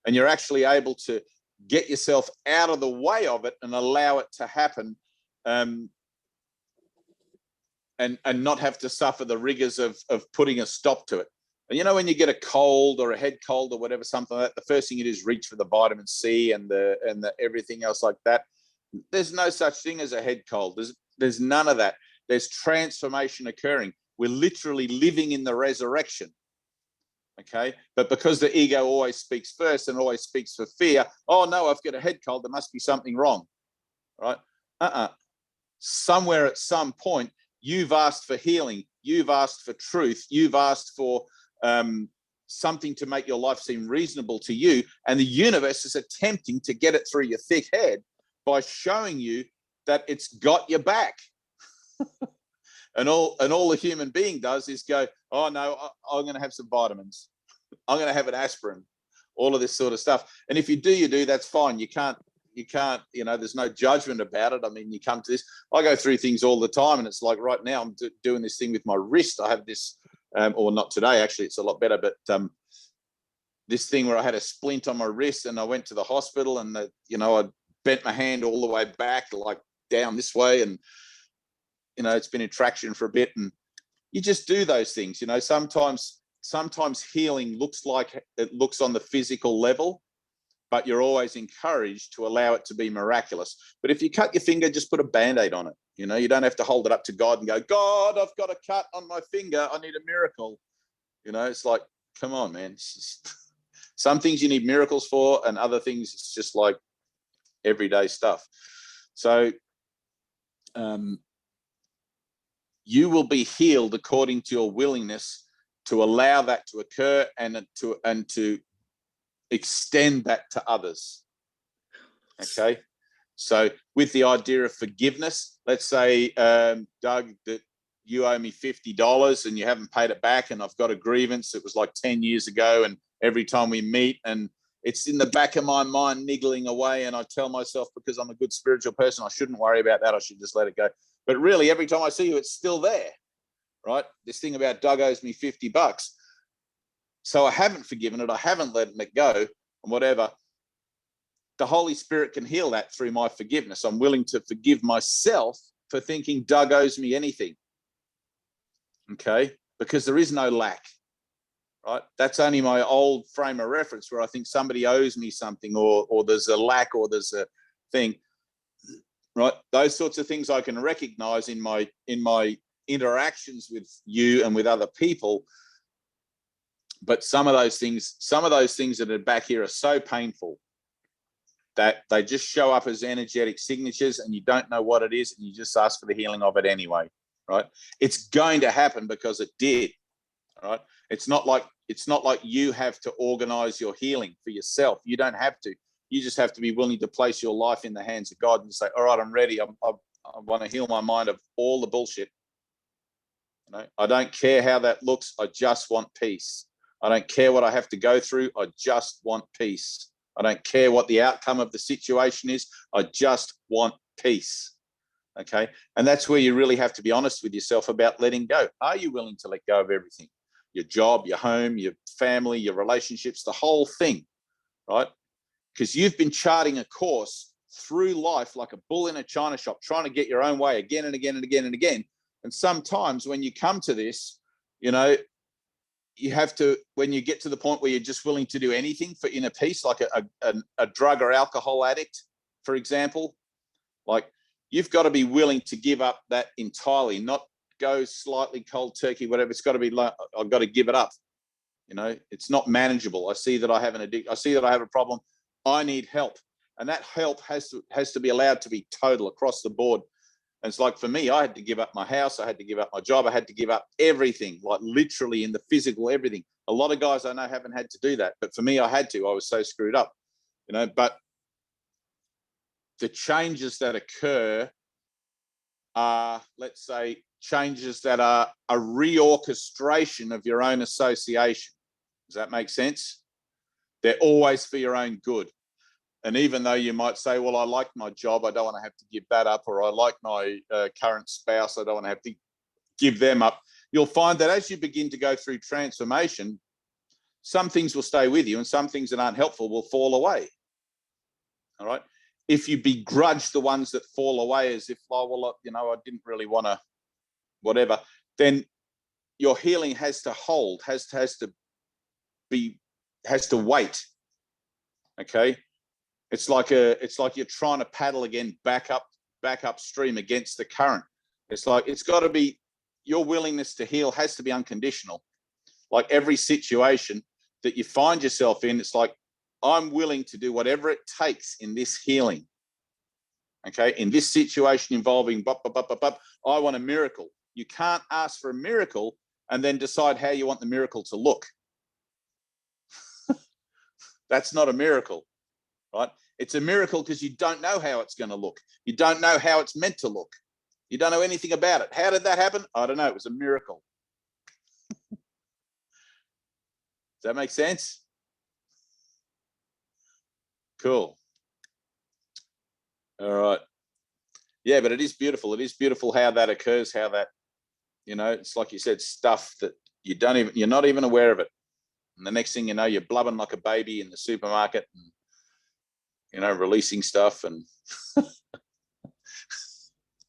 And you're actually able to get yourself out of the way of it and allow it to happen, and not have to suffer the rigors of putting a stop to it. And when you get a cold or a head cold or whatever, something like that, the first thing you do is reach for the vitamin C and the everything else like that. There's no such thing as a head cold. There's none of that. There's transformation occurring. We're literally living in the resurrection. Okay, but because the ego always speaks first and always speaks for fear, oh no, I've got a head cold, there must be something wrong, right? Somewhere at some point, you've asked for healing, you've asked for truth, you've asked for something to make your life seem reasonable to you, and the universe is attempting to get it through your thick head by showing you that it's got your back. And all the human being does is go, oh no, I'm going to have some vitamins, I'm going to have an aspirin, all of this sort of stuff. And if you do, that's fine. You can't, there's no judgment about it. I mean, you come to this, I go through things all the time, and it's like right now I'm doing this thing with my wrist. I have this, or not today, actually, it's a lot better, but this thing where I had a splint on my wrist, and I went to the hospital, and I bent my hand all the way back, like down this way, and it's been in traction for a bit, and you just do those things. Sometimes healing looks like it looks on the physical level, but you're always encouraged to allow it to be miraculous. But if you cut your finger, just put a Band-Aid on it. You don't have to hold it up to God and go, God, I've got a cut on my finger, I need a miracle. It's like, come on, man. Some things you need miracles for, and other things it's just like everyday stuff. So you will be healed according to your willingness to allow that to occur, and to extend that to others. Okay, so with the idea of forgiveness, let's say, Doug, that you owe me $50 and you haven't paid it back, and I've got a grievance. It was like 10 years ago, and every time we meet, and it's in the back of my mind niggling away, and I tell myself, because I'm a good spiritual person, I shouldn't worry about that. I should just let it go. But really, every time I see you, it's still there, right? This thing about Doug owes me $50. So I haven't forgiven it. I haven't let it go, and whatever. The Holy Spirit can heal that through my forgiveness. I'm willing to forgive myself for thinking Doug owes me anything. Okay? Because there is no lack, right? That's only my old frame of reference where I think somebody owes me something, or there's a lack, or there's a thing, right? Those sorts of things I can recognize in my interactions with you and with other people. But some of those things that are back here are so painful that they just show up as energetic signatures, and you don't know what it is, and you just ask for the healing of it anyway, right? It's going to happen because it did, right? It's not like you have to organize your healing for yourself. You don't have to. You just have to be willing to place your life in the hands of God and say, all right, I'm ready. I want to heal my mind of all the bullshit. You know, I don't care how that looks. I just want peace. I don't care what I have to go through. I just want peace. I don't care what the outcome of the situation is. I just want peace. Okay. And that's where you really have to be honest with yourself about letting go. Are you willing to let go of everything? Your job, your home, your family, your relationships, the whole thing, right? Because you've been charting a course through life like a bull in a china shop, trying to get your own way again and again and again and again. And sometimes when you come to this, you know, you have to, when you get to the point where you're just willing to do anything for inner peace, like a drug or alcohol addict, for example, like you've got to be willing to give up that entirely, not go slightly cold turkey, whatever. It's got to be like, I've got to give it up. You know, it's not manageable. I see that I have an addiction. I see that I have a problem. I need help. And that help has to be allowed to be total across the board. And it's like, for me, I had to give up my house. I had to give up my job. I had to give up everything, like literally in the physical, everything. A lot of guys I know haven't had to do that. But for me, I had to. I was so screwed up, you know. But the changes that occur are, let's say, changes that are a reorchestration of your own association. Does that make sense? They're always for your own good. And even though you might say, well, I like my job, I don't want to have to give that up, or I like my current spouse, I don't want to have to give them up, you'll find that as you begin to go through transformation, some things will stay with you and some things that aren't helpful will fall away. All right. If you begrudge the ones that fall away as if, oh, well, you know, I didn't really want to, whatever, then your healing has to hold, has to wait. Okay. It's like you're trying to paddle again back upstream against the current. It's like, it's got to be, your willingness to heal has to be unconditional. Like every situation that you find yourself in, it's like, I'm willing to do whatever it takes in this healing. Okay, in this situation involving I want a miracle. You can't ask for a miracle and then decide how you want the miracle to look. That's not a miracle, right? It's a miracle because you don't know how it's going to look. You don't know how it's meant to look. You don't know anything about it. How did that happen? I don't know. It was a miracle. Does that make sense? Cool. All right. Yeah, but it is beautiful. It is beautiful how that occurs, how that, you know, it's like you said, stuff that you're not even aware of it. And the next thing you know, you're blubbing like a baby in the supermarket and, you know, releasing stuff and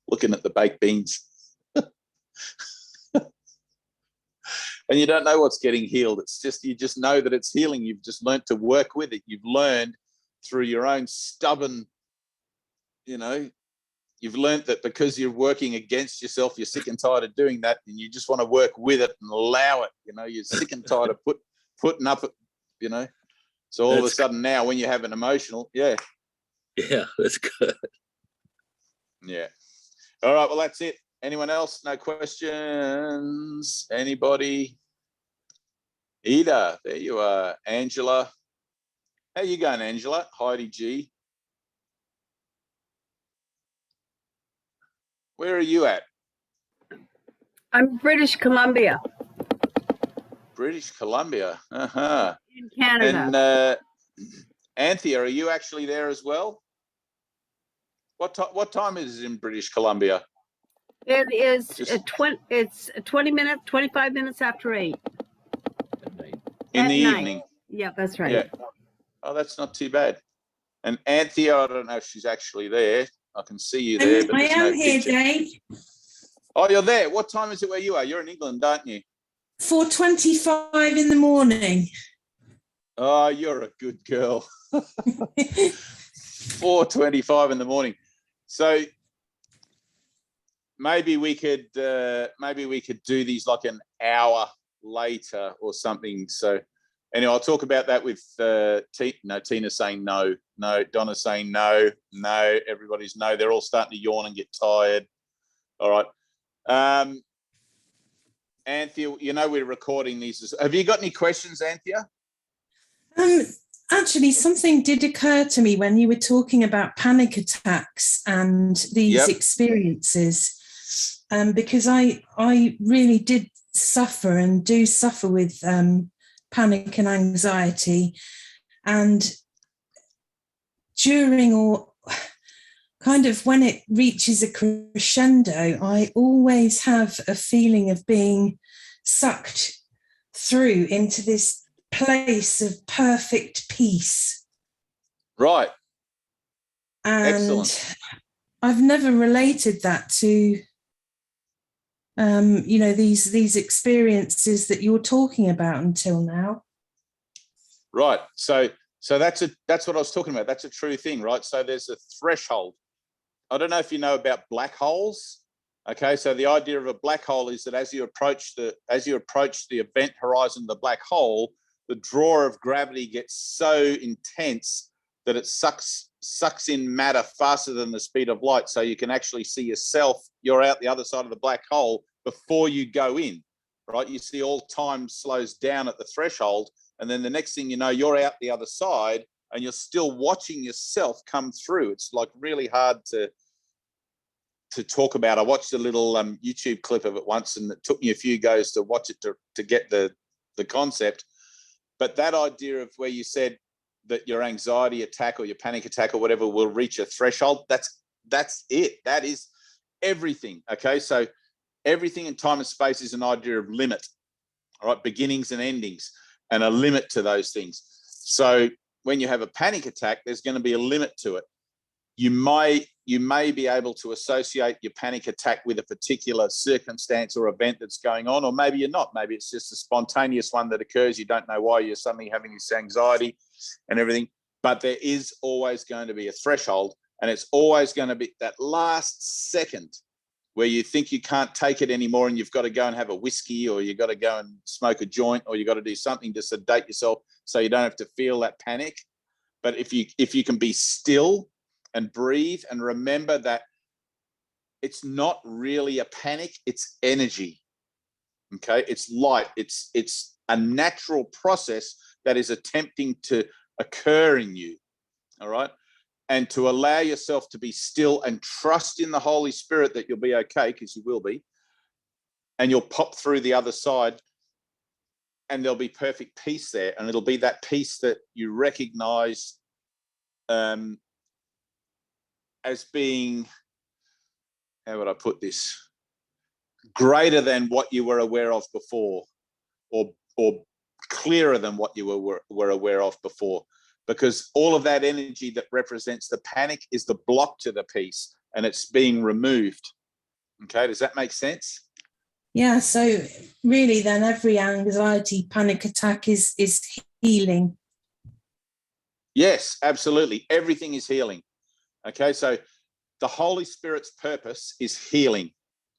looking at the baked beans. And you don't know what's getting healed. It's just, you just know that it's healing. You've just learned to work with it. You've learned through your own stubborn, you know, you've learned that because you're working against yourself, you're sick and tired of doing that, and you just want to work with it and allow it. You know, you're sick and tired of putting up, you know. So all of a sudden now, when you have an emotional, yeah, that's good. Yeah. All right. Well, that's it. Anyone else? No questions? Anybody? Ida, there you are. Angela. How you going, Angela? Heidi G. Where are you at? I'm British Columbia British Columbia. Uh-huh. in Canada. And Anthea, are you actually there as well? What time is it in British Columbia? It is it's 20 minutes, 25 minutes after 8. In At the night. evening. Yeah, that's right. Yeah. Oh, that's not too bad. And Anthea, I don't know if she's actually there. I can see you there, but I there's am no here, picture. Dave. Oh, you're there. What time is it where you are? You're in England, aren't you? 4:25 in the morning. Oh, you're a good girl. 4:25 in the morning. So maybe we could do these like an hour later or something. So anyway, I'll talk about that with Tina's saying no, Donna's saying no, everybody's no. They're all starting to yawn and get tired. All right. Anthea, you know we're recording these. Have you got any questions, Anthea? Actually, something did occur to me when you were talking about panic attacks and these experiences, because I really did suffer and do suffer with panic and anxiety, and during or kind of when it reaches a crescendo, I always have a feeling of being sucked through into this place of perfect peace. Right. And excellent. I've never related that to these experiences that you're talking about until now. Right. So that's what I was talking about. That's a true thing, right? So there's a threshold. I don't know if you know about black holes. Okay, so the idea of a black hole is that as you approach the event horizon of the black hole, the draw of gravity gets so intense that it sucks in matter faster than the speed of light. So you can actually see yourself, you're out the other side of the black hole before you go in, right? You see all time slows down at the threshold. And then the next thing you know, you're out the other side and you're still watching yourself come through. It's like really hard to talk about. I watched a little YouTube clip of it once, and it took me a few goes to watch it to get the concept. But that idea of where you said that your anxiety attack or your panic attack or whatever will reach a threshold, that's it. That is everything. Okay, so everything in time and space is an idea of limit. All right, beginnings and endings, and a limit to those things. So when you have a panic attack, there's going to be a limit to it. You may be able to associate your panic attack with a particular circumstance or event that's going on, or maybe you're not. Maybe it's just a spontaneous one that occurs. You don't know why you're suddenly having this anxiety and everything. But there is always going to be a threshold, and it's always going to be that last second where you think you can't take it anymore and you've got to go and have a whiskey, or you've got to go and smoke a joint, or you've got to do something to sedate yourself so you don't have to feel that panic. But if you can be still and breathe and remember that it's not really a panic, it's energy. Okay, it's light. It's a natural process that is attempting to occur in you. All right. And to allow yourself to be still and trust in the Holy Spirit that you'll be okay, because you will be, and you'll pop through the other side, and there'll be perfect peace there. And it'll be that peace that you recognize as being, how would I put this, greater than what you were aware of before, or clearer than what you were aware of before, because all of that energy that represents the panic is the block to the peace, and it's being removed. Okay, does that make sense? Yeah, so really then every anxiety panic attack is healing. Yes, absolutely. Everything is healing. Okay, so the Holy Spirit's purpose is healing.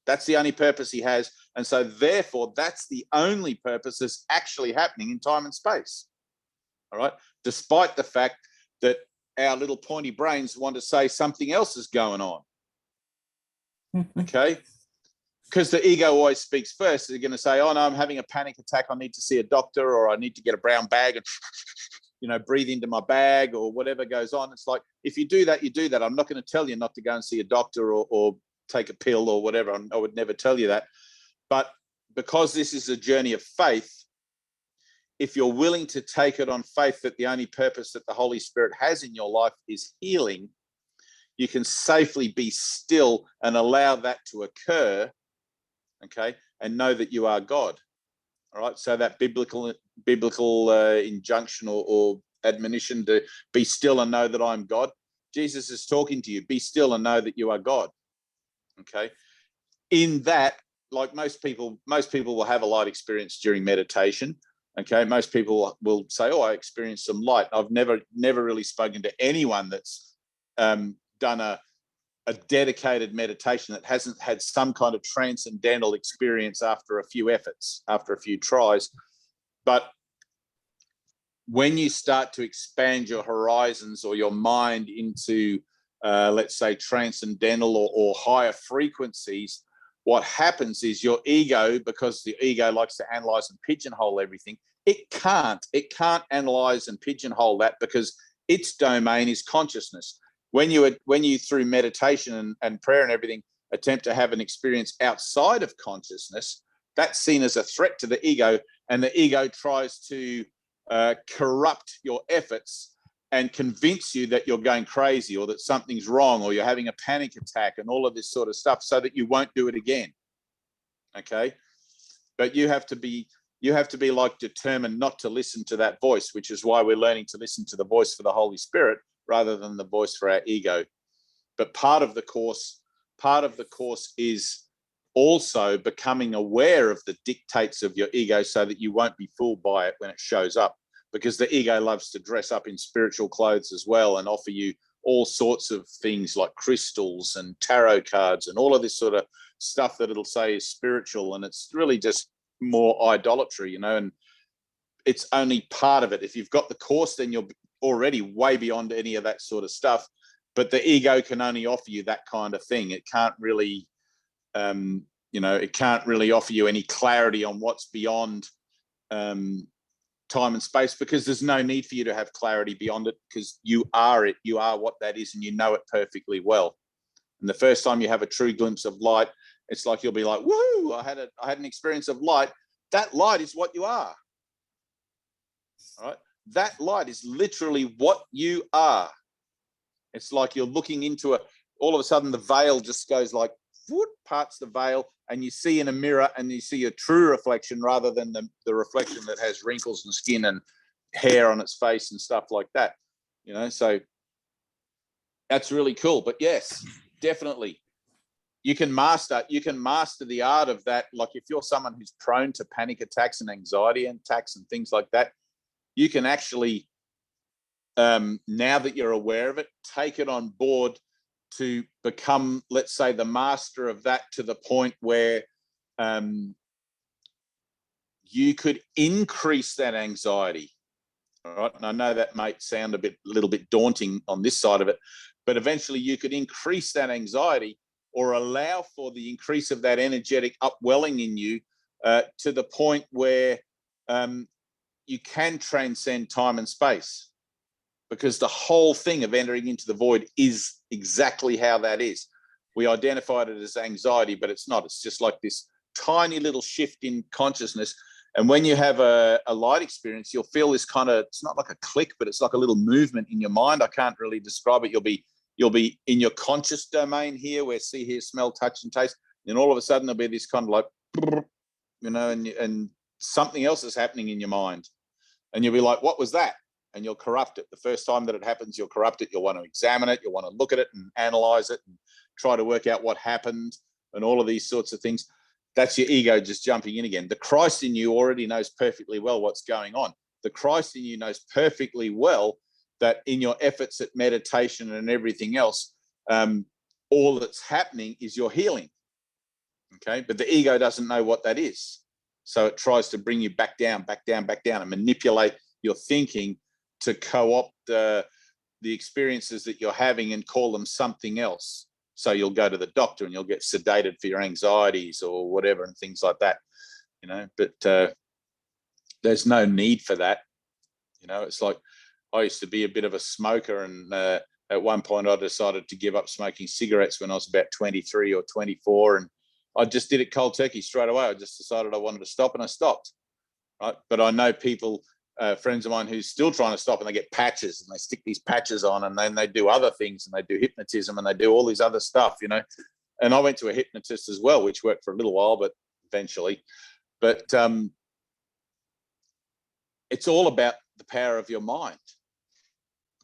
That's the only purpose he has. And so therefore, that's the only purpose that's actually happening in time and space. All right. Despite the fact that our little pointy brains want to say something else is going on. Okay. Because the ego always speaks first. They're going to say, oh no, I'm having a panic attack. I need to see a doctor, or I need to get a brown bag and breathe into my bag, or whatever goes on. It's like, if you do that, you do that. I'm not going to tell you not to go and see a doctor or take a pill or whatever. I would never tell you that. But because this is a journey of faith, if you're willing to take it on faith that the only purpose that the Holy Spirit has in your life is healing, you can safely be still and allow that to occur, okay, and know that you are God. All right, so that biblical injunction or admonition to be still and know that I'm God. Jesus is talking to you. Be still and know that you are God. Okay. In that, like most people will have a light experience during meditation. Okay. Most people will say, "Oh, I experienced some light." I've never really spoken to anyone that's done a dedicated meditation that hasn't had some kind of transcendental experience after a few efforts, after a few tries. But when you start to expand your horizons or your mind into, let's say, transcendental or higher frequencies, what happens is your ego, because the ego likes to analyze and pigeonhole everything, it can't analyze and pigeonhole that, because its domain is consciousness. When you through meditation and prayer and everything attempt to have an experience outside of consciousness, that's seen as a threat to the ego, and the ego tries to corrupt your efforts and convince you that you're going crazy or that something's wrong or you're having a panic attack and all of this sort of stuff, so that you won't do it again. Okay, but you have to be like determined not to listen to that voice, which is why we're learning to listen to the voice for the Holy Spirit rather than the voice for our ego. But part of the course is also becoming aware of the dictates of your ego, so that you won't be fooled by it when it shows up, because the ego loves to dress up in spiritual clothes as well and offer you all sorts of things like crystals and tarot cards and all of this sort of stuff that it'll say is spiritual, and it's really just more idolatry, and it's only part of it. If you've got the course, then you're already way beyond any of that sort of stuff. But the ego can only offer you that kind of thing. It can't really it can't really offer you any clarity on what's beyond time and space, because there's no need for you to have clarity beyond it, because you are it. You are what that is, and you know it perfectly well. And the first time you have a true glimpse of light, it's like you'll be like, "Woo! I had an experience of light." That light is what you are. All right? That light is literally what you are. It's like you're looking into all of a sudden the veil just goes like, whoop, parts the veil, and you see in a mirror, and you see a true reflection rather than the reflection that has wrinkles and skin and hair on its face and stuff like that. So that's really cool. But yes, definitely you can master the art of that. Like if you're someone who's prone to panic attacks and anxiety attacks and things like that, you can actually, now that you're aware of it, take it on board to become, let's say, the master of that, to the point where you could increase that anxiety. All right. And I know that might sound a little bit daunting on this side of it, but eventually you could increase that anxiety, or allow for the increase of that energetic upwelling in you to the point where you can transcend time and space. Because the whole thing of entering into the void is exactly how that is. We identified it as anxiety, but it's not. It's just like this tiny little shift in consciousness. And when you have a light experience, you'll feel this kind of, it's not like a click, but it's like a little movement in your mind. I can't really describe it. You'll be in your conscious domain here, where see, hear, smell, touch, and taste. And all of a sudden there'll be this kind of like, and something else is happening in your mind. And you'll be like, what was that? And you'll corrupt it. The first time that it happens, you'll corrupt it. You'll want to examine it. You'll want to look at it and analyze it and try to work out what happened and all of these sorts of things. That's your ego just jumping in again. The Christ in you already knows perfectly well what's going on. The Christ in you knows perfectly well that in your efforts at meditation and everything else, all that's happening is your healing. Okay. But the ego doesn't know what that is. So it tries to bring you back down, and manipulate your thinking to co-opt the experiences that you're having and call them something else. So you'll go to the doctor and you'll get sedated for your anxieties or whatever and things like that, but there's no need for that. It's like I used to be a bit of a smoker, and at one point I decided to give up smoking cigarettes when I was about 23 or 24, I just did it cold turkey straight away. I just decided I wanted to stop, and I stopped. Right, but I know people, friends of mine, who's still trying to stop, and they get patches, and they stick these patches on, and then they do other things, and they do hypnotism, and they do all these other stuff, you know. And I went to a hypnotist as well, which worked for a little while, but eventually. But it's all about the power of your mind.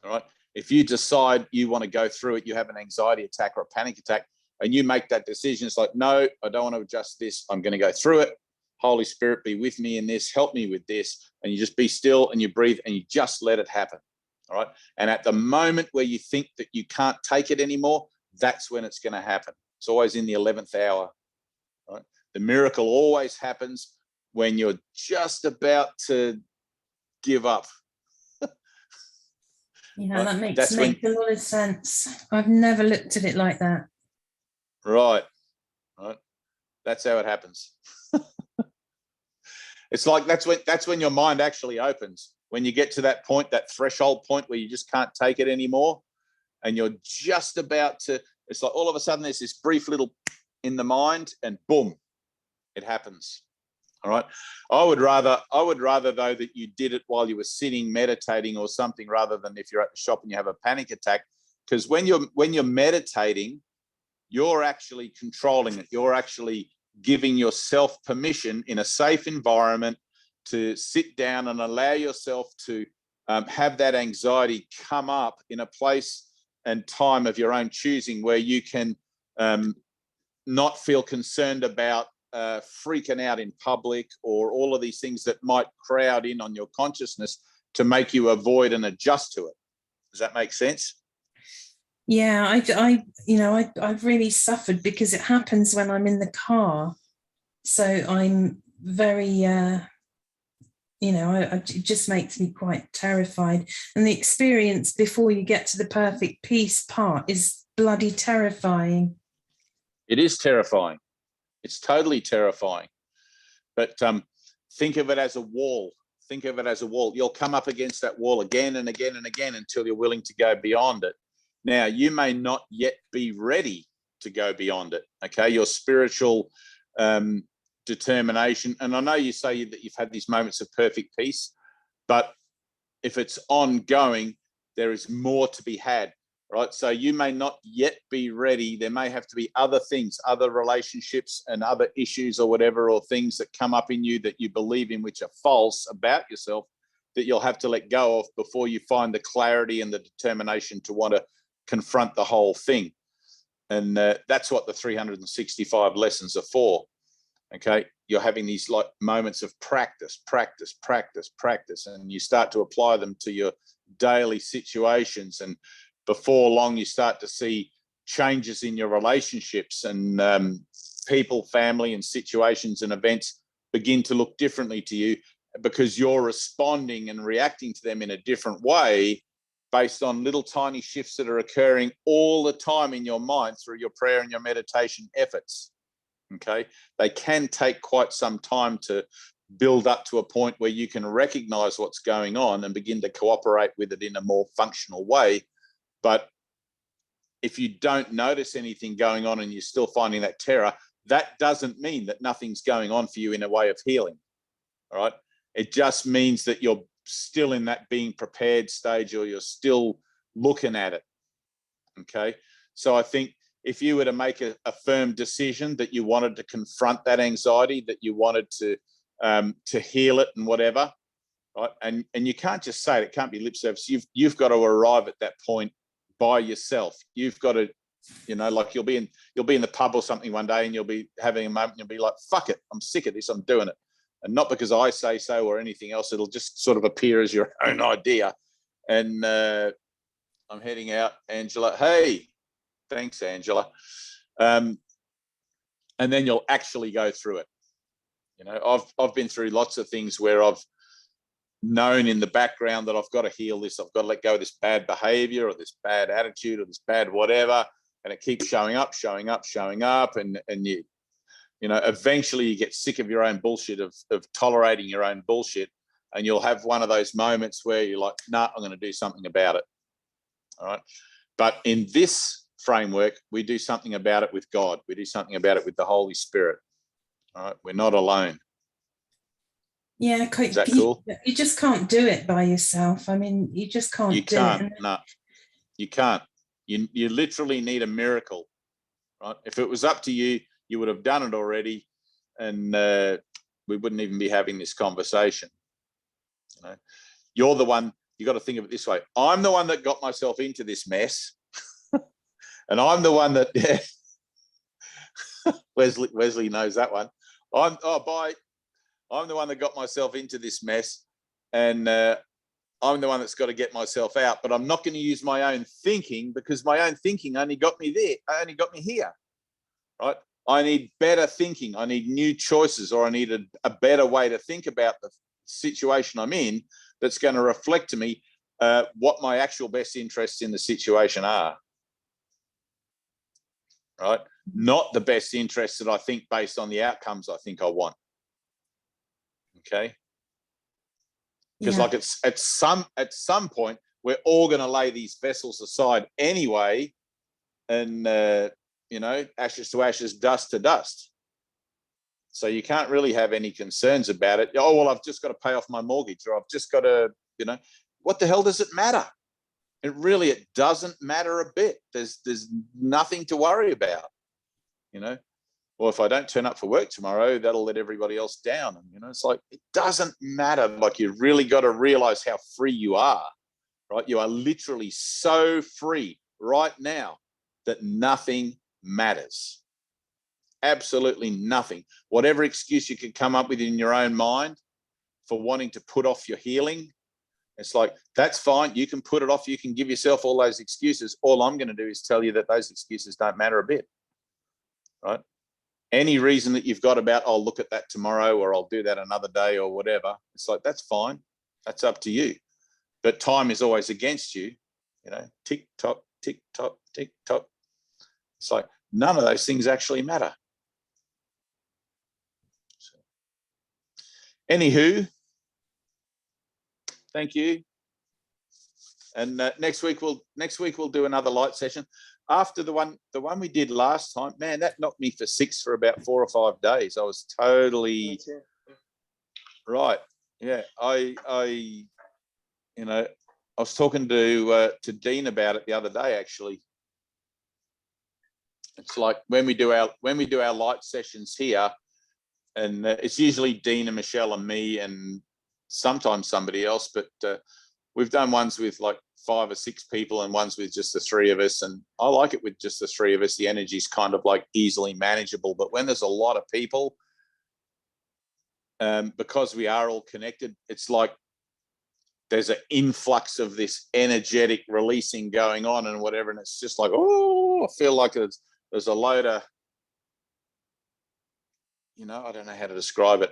All right. If you decide you want to go through it, you have an anxiety attack or a panic attack, and you make that decision, it's like, no, I don't want to adjust this. I'm going to go through it. Holy Spirit, be with me in this. Help me with this. And you just be still and you breathe and you just let it happen. All right. And at the moment where you think that you can't take it anymore, that's when it's going to happen. It's always in the 11th hour. Right? The miracle always happens when you're just about to give up. Yeah, that makes a lot of sense. I've never looked at it like that. Right. Right. That's how it happens. It's like that's when your mind actually opens. When you get to that point, that threshold point where you just can't take it anymore, and you're just about to, it's like all of a sudden there's this brief little in the mind, and boom, it happens. All right. I would rather though that you did it while you were sitting meditating or something, rather than if you're at the shop and you have a panic attack. Because when you're meditating, you're actually controlling it. You're actually giving yourself permission in a safe environment to sit down and allow yourself to have that anxiety come up in a place and time of your own choosing, where you can not feel concerned about freaking out in public or all of these things that might crowd in on your consciousness to make you avoid and adjust to it. Does that make sense? Yeah, I've really suffered because it happens when I'm in the car. So I'm very, it just makes me quite terrified. And the experience before you get to the perfect peace part is bloody terrifying. It is terrifying. It's totally terrifying. But think of it as a wall. Think of it as a wall. You'll come up against that wall again and again and again until you're willing to go beyond it. Now, you may not yet be ready to go beyond it, okay? Your spiritual determination, and I know you say that you've had these moments of perfect peace, but if it's ongoing, there is more to be had, right? So you may not yet be ready. There may have to be other things, other relationships and other issues or whatever, or things that come up in you that you believe in which are false about yourself, that you'll have to let go of before you find the clarity and the determination to want to confront the whole thing. And that's what the 365 lessons are for. Okay, you're having these like moments of practice, and you start to apply them to your daily situations, and before long you start to see changes in your relationships, and people, family, and situations and events begin to look differently to you because you're responding and reacting to them in a different way, based on little tiny shifts that are occurring all the time in your mind through your prayer and your meditation efforts. Okay, they can take quite some time to build up to a point where you can recognize what's going on and begin to cooperate with it in a more functional way. But if you don't notice anything going on and you're still finding that terror, that doesn't mean that nothing's going on for you in a way of healing. All right, it just means that you're still in that being prepared stage, or you're still looking at it. Okay, so I think if you were to make a firm decision that you wanted to confront that anxiety, that you wanted to heal it and whatever, right? And you can't just say it, it can't be lip service. You've got to arrive at that point by yourself. You've got to, like you'll be in the pub or something one day and you'll be having a moment and you'll be like, fuck it, I'm sick of this, I'm doing it. And not because I say so or anything else, it'll just sort of appear as your own idea. And I'm heading out, Angela. Hey, thanks, Angela. And then you'll actually go through it. I've been through lots of things where I've known in the background that I've got to heal this. I've got to let go of this bad behavior or this bad attitude or this bad whatever. And it keeps showing up. And you eventually you get sick of your own bullshit, of tolerating your own bullshit. And you'll have one of those moments where you're like, nah, I'm going to do something about it. All right. But in this framework. We do something about it with God. We do something about it with the Holy Spirit. All right, we're not alone. Yeah, is that cool? You just can't do it by yourself. I mean, you just can't. You can't. No, you can't. You literally need a miracle, right? If it was up to you, you would have done it already, and we wouldn't even be having this conversation. You know, you're the one. You got to think of it this way: I'm the one that got myself into this mess, and I'm the one that. Yeah, Wesley knows that one. I'm the one that got myself into this mess, and I'm the one that's got to get myself out. But I'm not going to use my own thinking, because my own thinking only got me there. Only got me here, right? I need better thinking. I need new choices, or I need a better way to think about the situation I'm in that's going to reflect to me what my actual best interests in the situation are, right? Not the best interests that I think based on the outcomes I think I want. Okay, because like it's at some point we're all going to lay these vessels aside anyway, and you know, ashes to ashes, dust to dust. So you can't really have any concerns about it. Oh well, I've just got to pay off my mortgage, or I've just got to, you know, what the hell does it matter? It doesn't matter a bit. There's nothing to worry about, you know. Well, if I don't turn up for work tomorrow, that'll let everybody else down. And, you know, it's like, it doesn't matter. Like, you really got to realize how free you are, right? You are literally so free right now that nothing matters. Absolutely nothing. Whatever excuse you can come up with in your own mind for wanting to put off your healing, it's like, that's fine. You can put it off. You can give yourself all those excuses. All I'm going to do is tell you that those excuses don't matter a bit, right? Any reason that you've got about, I'll look at that tomorrow, or I'll do that another day, or whatever, it's like, that's fine. That's up to you. But time is always against you, you know, tick tock, tick tock, tick tock. It's like, none of those things actually matter. So, anywho, thank you. And next week we'll do another light session. After the one we did last time, man, that knocked me for 6 for about 4 or 5 days. I was totally right. Yeah, I you know, I was talking to Dean about it the other day. Actually, it's like when we do our light sessions here, and it's usually Dean and Michelle and me, and sometimes somebody else, but we've done ones with like 5 or 6 people and ones with just the 3 of us. And I like it with just the 3 of us. The energy's kind of like easily manageable. But when there's a lot of people, because we are all connected, it's like there's an influx of this energetic releasing going on and whatever. And it's just like, oh, I feel like there's a load of, you know, I don't know how to describe it.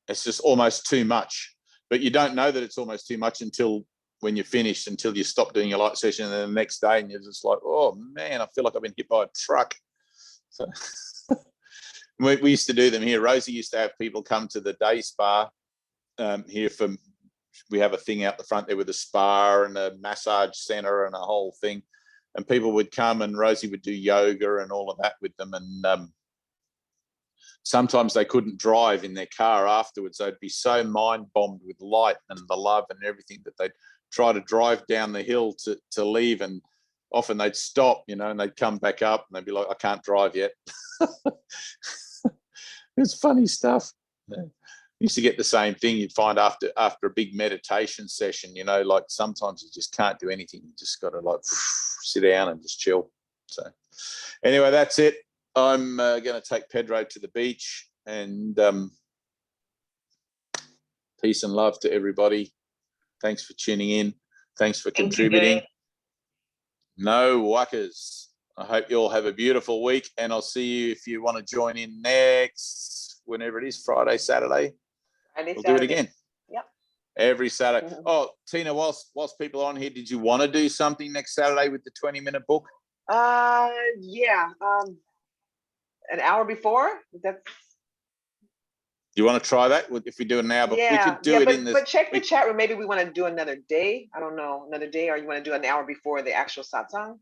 It's just almost too much. But you don't know that it's almost too much until when you're finished, until you stop doing your light session, and then the next day, and you're just like, oh man, I feel like I've been hit by a truck. So we used to do them here. Rosie used to have people come to the day spa here. We have a thing out the front there with a spa and a massage center and a whole thing, and people would come, and Rosie would do yoga and all of that with them. And sometimes they couldn't drive in their car afterwards. They'd be so mind bombed with light and the love and everything that they'd try to drive down the hill to leave, and often they'd stop, you know, and they'd come back up and they'd be like, I can't drive yet. It's funny stuff. Yeah. Used to get the same thing. You'd find after a big meditation session, you know, like sometimes you just can't do anything. You just got to like sit down and just chill. So anyway, that's it. I'm going to take Pedro to the beach, and peace and love to everybody. Thanks for tuning in. Thanks for contributing. No wuckers. I hope you all have a beautiful week, and I'll see you if you want to join in next, whenever it is, Friday, Saturday. We'll do it again. Yep. Every Saturday. Oh, Tina, whilst people are on here, did you want to do something next Saturday with the 20-minute book? Yeah. An hour before? You want to try that? If we do it now, but we could do it in the. But check the chat room. Maybe we want to do another day. I don't know, another day, or you want to do an hour before the actual satsang?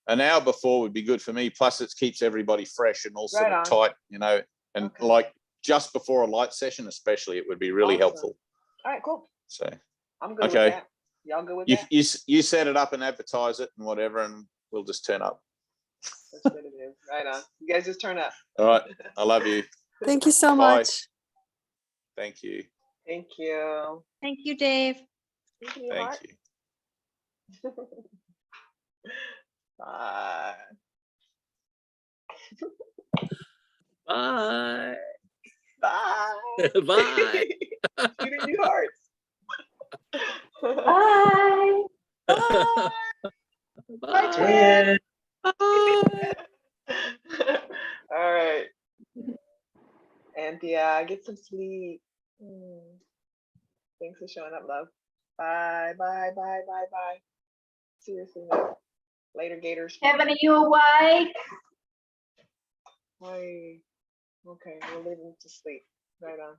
an hour before would be good for me. Plus, it keeps everybody fresh and all sort Right of on. tight, you know. And Okay. like just before a light session, especially, it would be really Awesome. helpful. All right, cool. So I'm good Okay. with that. Y'all good with that? you set it up and advertise it and whatever, and we'll just turn up. That's what it is. Right on. You guys just turn up. All right. I love you. Thank you so Bye. much. Thank you. Thank you. Thank you, Dave. Thank you. Thank Mark. you. Bye. Bye. Bye. Bye. Shooting you hearts. Bye. Bye. Bye. twin. Bye. All right. And yeah, get some sleep. Thanks for showing up, love. Bye, bye, bye, bye, bye. Seriously, no. Later, Gators. Kevin, are you awake? Bye. Okay, we'll leave him to sleep. Right on.